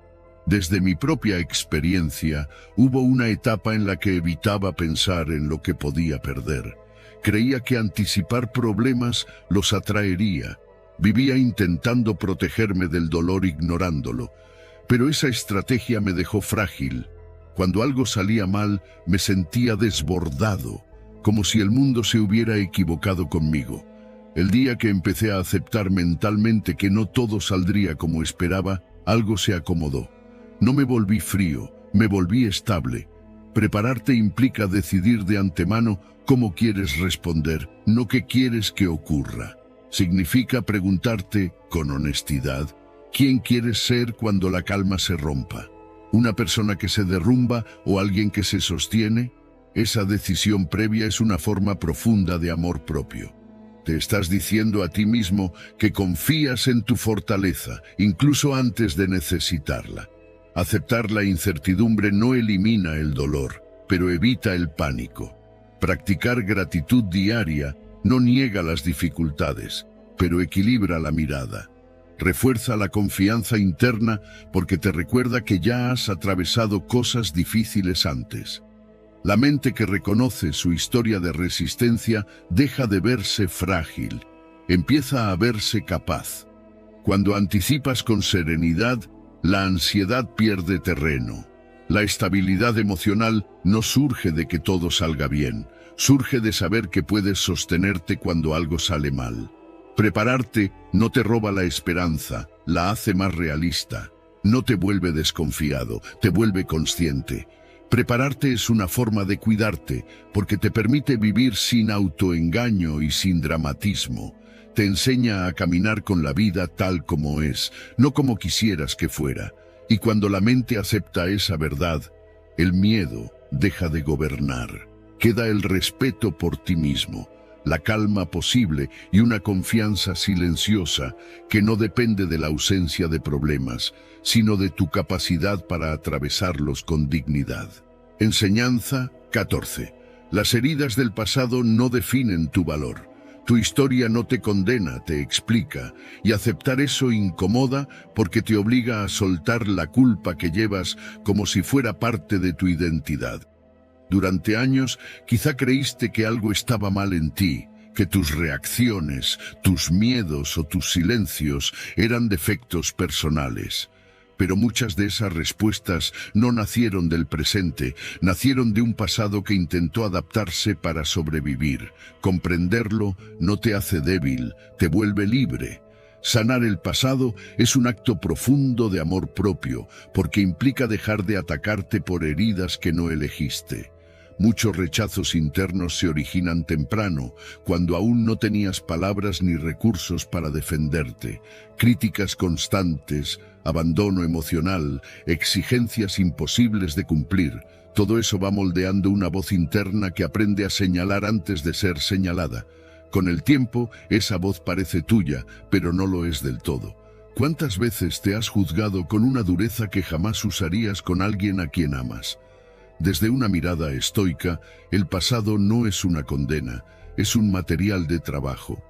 Desde mi propia experiencia, hubo una etapa en la que evitaba pensar en lo que podía perder. Creía que anticipar problemas los atraería. Vivía intentando protegerme del dolor ignorándolo. Pero esa estrategia me dejó frágil. Cuando algo salía mal, me sentía desbordado, como si el mundo se hubiera equivocado conmigo. El día que empecé a aceptar mentalmente que no todo saldría como esperaba, algo se acomodó. No me volví frío, me volví estable. Prepararte implica decidir de antemano cómo quieres responder, no qué quieres que ocurra. Significa preguntarte, con honestidad, ¿quién quieres ser cuando la calma se rompa? ¿Una persona que se derrumba o alguien que se sostiene? Esa decisión previa es una forma profunda de amor propio. Te estás diciendo a ti mismo que confías en tu fortaleza, incluso antes de necesitarla. Aceptar la incertidumbre no elimina el dolor, pero evita el pánico. Practicar gratitud diaria no niega las dificultades, pero equilibra la mirada. Refuerza la confianza interna porque te recuerda que ya has atravesado cosas difíciles antes. La mente que reconoce su historia de resistencia deja de verse frágil, empieza a verse capaz. Cuando anticipas con serenidad, la ansiedad pierde terreno. La estabilidad emocional no surge de que todo salga bien, surge de saber que puedes sostenerte cuando algo sale mal. Prepararte no te roba la esperanza, la hace más realista. No te vuelve desconfiado, te vuelve consciente. Prepararte es una forma de cuidarte, porque te permite vivir sin autoengaño y sin dramatismo. Te enseña a caminar con la vida tal como es, no como quisieras que fuera. Y cuando la mente acepta esa verdad, el miedo deja de gobernar. Queda el respeto por ti mismo, la calma posible y una confianza silenciosa que no depende de la ausencia de problemas, sino de tu capacidad para atravesarlos con dignidad. Enseñanza 14. Las heridas del pasado no definen tu valor. Tu historia no te condena, te explica, y aceptar eso incomoda porque te obliga a soltar la culpa que llevas como si fuera parte de tu identidad. Durante años, quizá creíste que algo estaba mal en ti, que tus reacciones, tus miedos o tus silencios eran defectos personales. Pero muchas de esas respuestas no nacieron del presente, nacieron de un pasado que intentó adaptarse para sobrevivir. Comprenderlo no te hace débil, te vuelve libre. Sanar el pasado es un acto profundo de amor propio, porque implica dejar de atacarte por heridas que no elegiste. Muchos rechazos internos se originan temprano, cuando aún no tenías palabras ni recursos para defenderte. Críticas constantes, abandono emocional, exigencias imposibles de cumplir. Todo eso va moldeando una voz interna que aprende a señalar antes de ser señalada. Con el tiempo, esa voz parece tuya, pero no lo es del todo. ¿Cuántas veces te has juzgado con una dureza que jamás usarías con alguien a quien amas? Desde una mirada estoica, el pasado no es una condena, es un material de trabajo.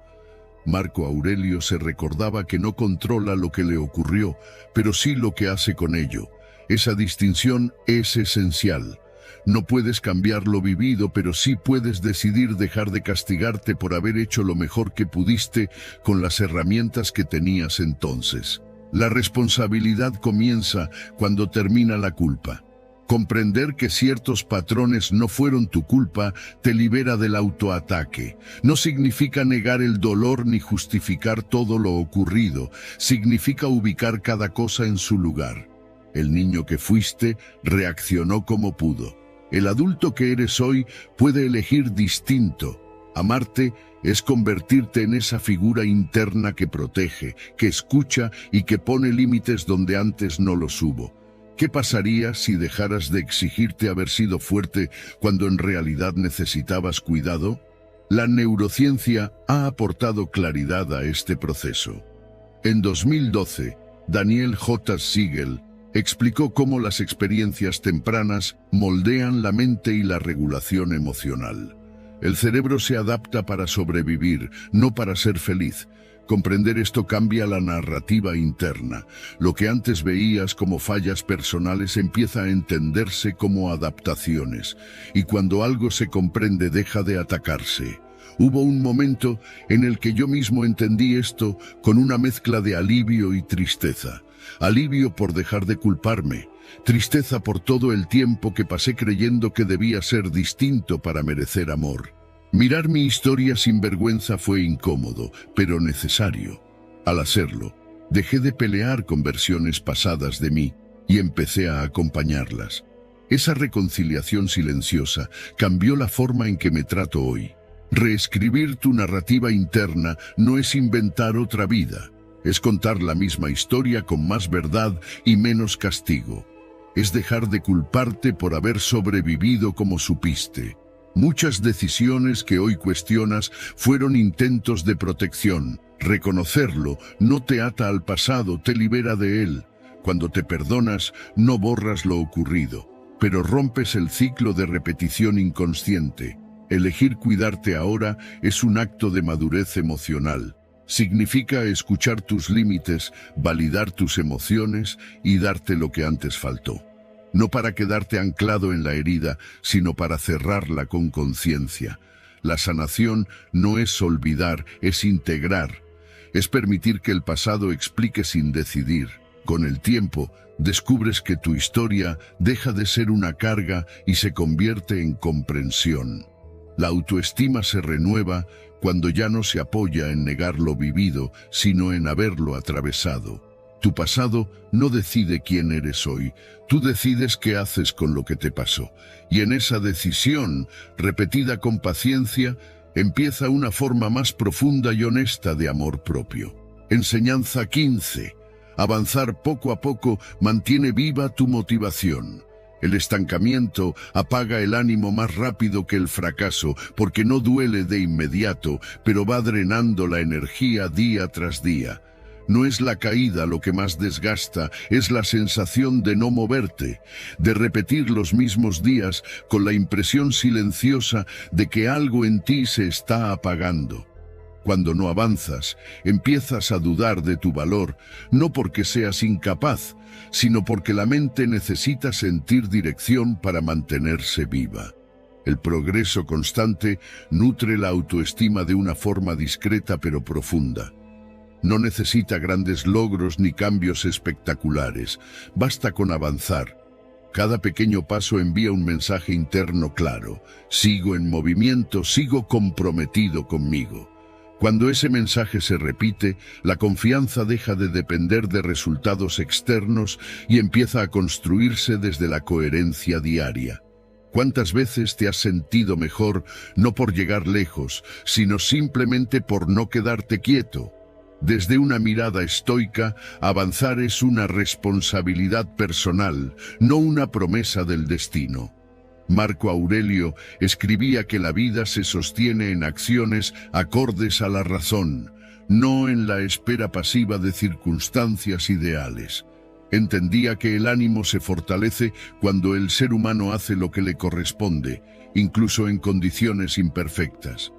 Marco Aurelio se recordaba que no controla lo que le ocurrió, pero sí lo que hace con ello. Esa distinción es esencial. No puedes cambiar lo vivido, pero sí puedes decidir dejar de castigarte por haber hecho lo mejor que pudiste con las herramientas que tenías entonces. La responsabilidad comienza cuando termina la culpa. Comprender que ciertos patrones no fueron tu culpa te libera del autoataque. No significa negar el dolor ni justificar todo lo ocurrido, significa ubicar cada cosa en su lugar. El niño que fuiste reaccionó como pudo. El adulto que eres hoy puede elegir distinto. Amarte es convertirte en esa figura interna que protege, que escucha y que pone límites donde antes no los hubo. ¿Qué pasaría si dejaras de exigirte haber sido fuerte cuando en realidad necesitabas cuidado? La neurociencia ha aportado claridad a este proceso. En 2012, Daniel J. Siegel explicó cómo las experiencias tempranas moldean la mente y la regulación emocional. El cerebro se adapta para sobrevivir, no para ser feliz. Comprender esto cambia la narrativa interna. Lo que antes veías como fallas personales empieza a entenderse como adaptaciones. Y cuando algo se comprende, deja de atacarse. Hubo un momento en el que yo mismo entendí esto con una mezcla de alivio y tristeza. Alivio por dejar de culparme. Tristeza por todo el tiempo que pasé creyendo que debía ser distinto para merecer amor. Mirar mi historia sin vergüenza fue incómodo, pero necesario. Al hacerlo, dejé de pelear con versiones pasadas de mí y empecé a acompañarlas. Esa reconciliación silenciosa cambió la forma en que me trato hoy. Reescribir tu narrativa interna no es inventar otra vida, es contar la misma historia con más verdad y menos castigo. Es dejar de culparte por haber sobrevivido como supiste. Muchas decisiones que hoy cuestionas fueron intentos de protección. Reconocerlo no te ata al pasado, te libera de él. Cuando te perdonas, no borras lo ocurrido, pero rompes el ciclo de repetición inconsciente. Elegir cuidarte ahora es un acto de madurez emocional. Significa escuchar tus límites, validar tus emociones y darte lo que antes faltó. No para quedarte anclado en la herida, sino para cerrarla con conciencia. La sanación no es olvidar, es integrar. Es permitir que el pasado explique sin decidir. Con el tiempo, descubres que tu historia deja de ser una carga y se convierte en comprensión. La autoestima se renueva cuando ya no se apoya en negar lo vivido, sino en haberlo atravesado. Tu pasado no decide quién eres hoy, tú decides qué haces con lo que te pasó. Y en esa decisión, repetida con paciencia, empieza una forma más profunda y honesta de amor propio. Enseñanza 15. Avanzar poco a poco mantiene viva tu motivación. El estancamiento apaga el ánimo más rápido que el fracaso, porque no duele de inmediato, pero va drenando la energía día tras día. No es la caída lo que más desgasta, es la sensación de no moverte, de repetir los mismos días con la impresión silenciosa de que algo en ti se está apagando. Cuando no avanzas, empiezas a dudar de tu valor, no porque seas incapaz, sino porque la mente necesita sentir dirección para mantenerse viva. El progreso constante nutre la autoestima de una forma discreta pero profunda. No necesita grandes logros ni cambios espectaculares, basta con avanzar. Cada pequeño paso envía un mensaje interno claro: sigo en movimiento, sigo comprometido conmigo. Cuando ese mensaje se repite, la confianza deja de depender de resultados externos y empieza a construirse desde la coherencia diaria. ¿Cuántas veces te has sentido mejor no por llegar lejos, sino simplemente por no quedarte quieto? Desde una mirada estoica, avanzar es una responsabilidad personal, no una promesa del destino. Marco Aurelio escribía que la vida se sostiene en acciones acordes a la razón, no en la espera pasiva de circunstancias ideales. Entendía que el ánimo se fortalece cuando el ser humano hace lo que le corresponde, incluso en condiciones imperfectas.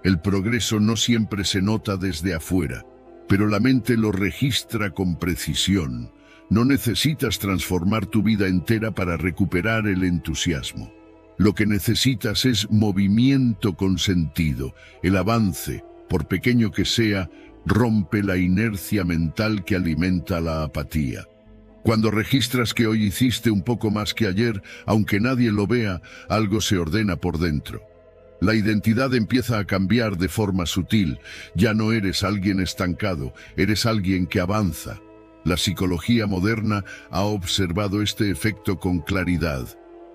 El progreso no siempre se nota desde afuera, pero la mente lo registra con precisión. No necesitas transformar tu vida entera para recuperar el entusiasmo. Lo que necesitas es movimiento con sentido. El avance, por pequeño que sea, rompe la inercia mental que alimenta la apatía. Cuando registras que hoy hiciste un poco más que ayer, aunque nadie lo vea, algo se ordena por dentro. La identidad empieza a cambiar de forma sutil. Ya no eres alguien estancado, eres alguien que avanza. La psicología moderna ha observado este efecto con claridad.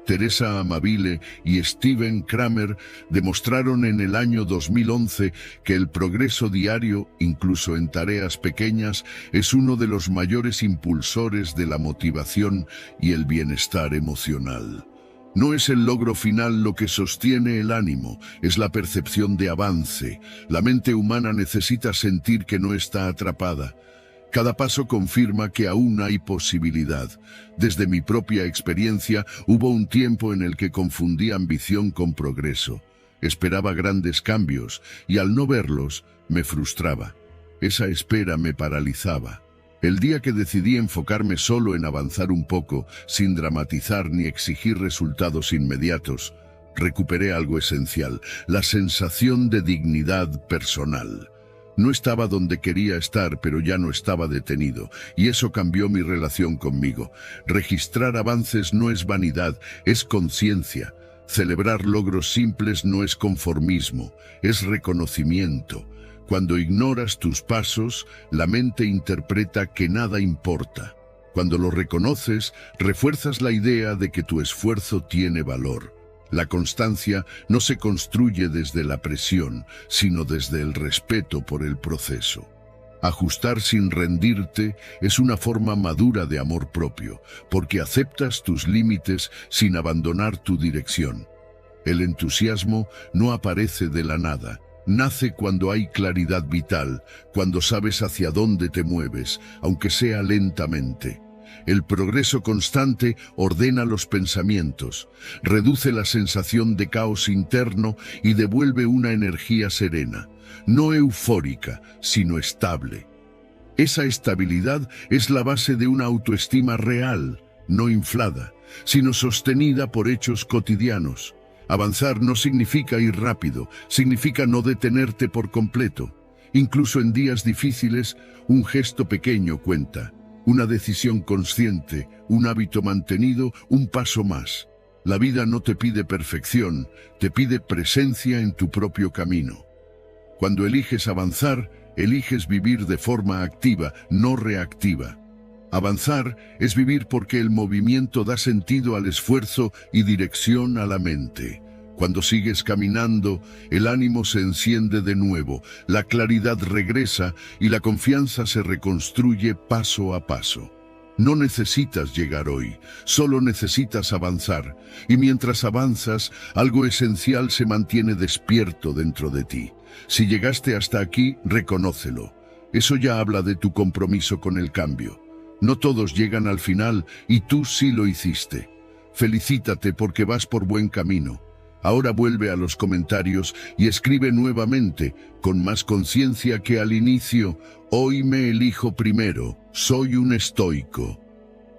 Teresa Amabile y Steven Kramer demostraron en el año 2011 que el progreso diario, incluso en tareas pequeñas, es uno de los mayores impulsores de la motivación y el bienestar emocional. No es el logro final lo que sostiene el ánimo, es la percepción de avance. La mente humana necesita sentir que no está atrapada. Cada paso confirma que aún hay posibilidad. Desde mi propia experiencia, hubo un tiempo en el que confundí ambición con progreso. Esperaba grandes cambios y al no verlos, me frustraba. Esa espera me paralizaba. El día que decidí enfocarme solo en avanzar un poco, sin dramatizar ni exigir resultados inmediatos, recuperé algo esencial, la sensación de dignidad personal. No estaba donde quería estar, pero ya no estaba detenido, y eso cambió mi relación conmigo. Registrar avances no es vanidad, es conciencia. Celebrar logros simples no es conformismo, es reconocimiento. Cuando ignoras tus pasos, la mente interpreta que nada importa. Cuando lo reconoces, refuerzas la idea de que tu esfuerzo tiene valor. La constancia no se construye desde la presión, sino desde el respeto por el proceso. Ajustar sin rendirte es una forma madura de amor propio, porque aceptas tus límites sin abandonar tu dirección. El entusiasmo no aparece de la nada. Nace cuando hay claridad vital, cuando sabes hacia dónde te mueves, aunque sea lentamente. El progreso constante ordena los pensamientos, reduce la sensación de caos interno y devuelve una energía serena, no eufórica, sino estable. Esa estabilidad es la base de una autoestima real, no inflada, sino sostenida por hechos cotidianos. Avanzar no significa ir rápido, significa no detenerte por completo. Incluso en días difíciles, un gesto pequeño cuenta. Una decisión consciente, un hábito mantenido, un paso más. La vida no te pide perfección, te pide presencia en tu propio camino. Cuando eliges avanzar, eliges vivir de forma activa, no reactiva. Avanzar es vivir porque el movimiento da sentido al esfuerzo y dirección a la mente. Cuando sigues caminando, el ánimo se enciende de nuevo, la claridad regresa y la confianza se reconstruye paso a paso. No necesitas llegar hoy, solo necesitas avanzar. Y mientras avanzas, algo esencial se mantiene despierto dentro de ti. Si llegaste hasta aquí, reconócelo. Eso ya habla de tu compromiso con el cambio. No todos llegan al final y tú sí lo hiciste. Felicítate porque vas por buen camino. Ahora vuelve a los comentarios y escribe nuevamente, con más conciencia que al inicio: hoy me elijo primero, soy un estoico.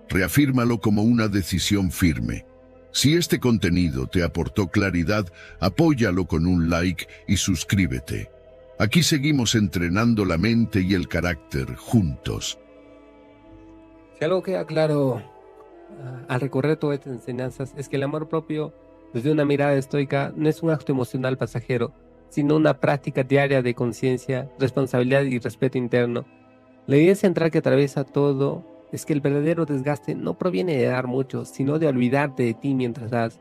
Reafírmalo como una decisión firme. Si este contenido te aportó claridad, apóyalo con un like y suscríbete. Aquí seguimos entrenando la mente y el carácter juntos. Si algo queda claro al recorrer todas estas enseñanzas es que el amor propio, desde una mirada estoica, no es un acto emocional pasajero, sino una práctica diaria de conciencia, responsabilidad y respeto interno. La idea central que atraviesa todo es que el verdadero desgaste no proviene de dar mucho, sino de olvidarte de ti mientras das.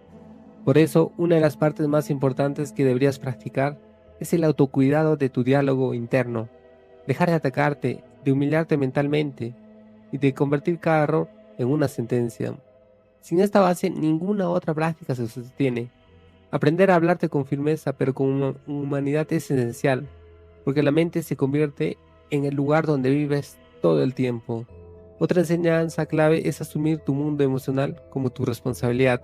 Por eso, una de las partes más importantes que deberías practicar es el autocuidado de tu diálogo interno. Dejar de atacarte, de humillarte mentalmente y de convertir cada error en una sentencia. Sin esta base, ninguna otra práctica se sostiene. Aprender a hablarte con firmeza, pero con humanidad es esencial, porque la mente se convierte en el lugar donde vives todo el tiempo. Otra enseñanza clave es asumir tu mundo emocional como tu responsabilidad.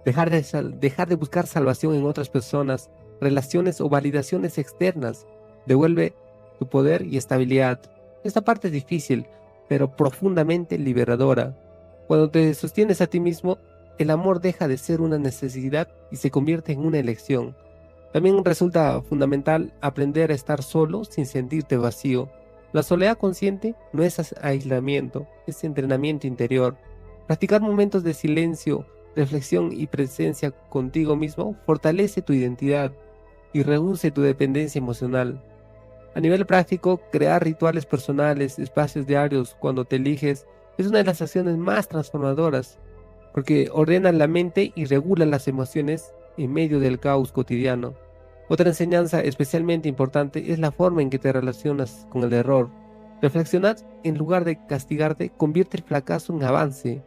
Dejar de buscar salvación en otras personas, relaciones o validaciones externas. Devuelve tu poder y estabilidad. Esta parte es difícil, pero profundamente liberadora. Cuando te sostienes a ti mismo, el amor deja de ser una necesidad y se convierte en una elección. También resulta fundamental aprender a estar solo sin sentirte vacío. La soledad consciente no es aislamiento, es entrenamiento interior. Practicar momentos de silencio, reflexión y presencia contigo mismo fortalece tu identidad y reduce tu dependencia emocional. A nivel práctico, crear rituales personales, espacios diarios cuando te eliges, es una de las acciones más transformadoras, porque ordenan la mente y regulan las emociones en medio del caos cotidiano. Otra enseñanza especialmente importante es la forma en que te relacionas con el error. Reflexionar en lugar de castigarte convierte el fracaso en avance.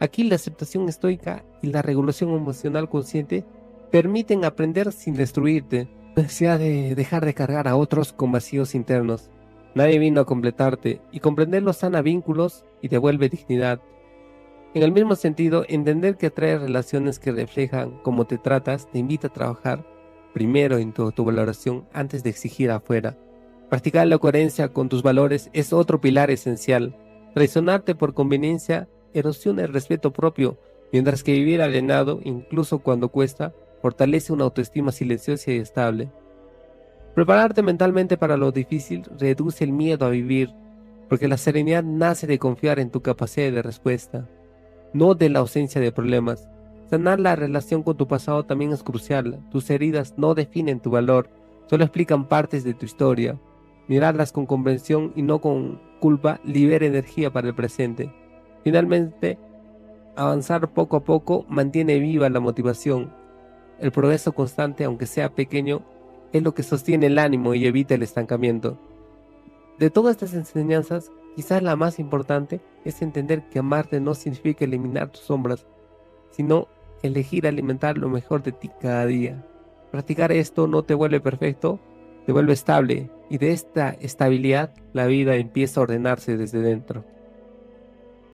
Aquí la aceptación estoica y la regulación emocional consciente permiten aprender sin destruirte. La necesidad de dejar de cargar a otros con vacíos internos. Nadie vino a completarte, y comprenderlo sana vínculos y devuelve dignidad. En el mismo sentido, entender que atraer relaciones que reflejan cómo te tratas te invita a trabajar primero en tu autovaloración antes de exigir afuera. Practicar la coherencia con tus valores es otro pilar esencial. Traicionarte por conveniencia erosiona el respeto propio, mientras que vivir alienado, incluso cuando cuesta, fortalece una autoestima silenciosa y estable. Prepararte mentalmente para lo difícil reduce el miedo a vivir, porque la serenidad nace de confiar en tu capacidad de respuesta, no de la ausencia de problemas. Sanar la relación con tu pasado también es crucial. Tus heridas no definen tu valor, solo explican partes de tu historia. Mirarlas con comprensión y no con culpa libera energía para el presente. Finalmente, avanzar poco a poco mantiene viva la motivación. El progreso constante, aunque sea pequeño, es lo que sostiene el ánimo y evita el estancamiento. De todas estas enseñanzas, quizás la más importante es entender que amarte no significa eliminar tus sombras, sino elegir alimentar lo mejor de ti cada día. Practicar esto no te vuelve perfecto, te vuelve estable, y de esta estabilidad la vida empieza a ordenarse desde dentro.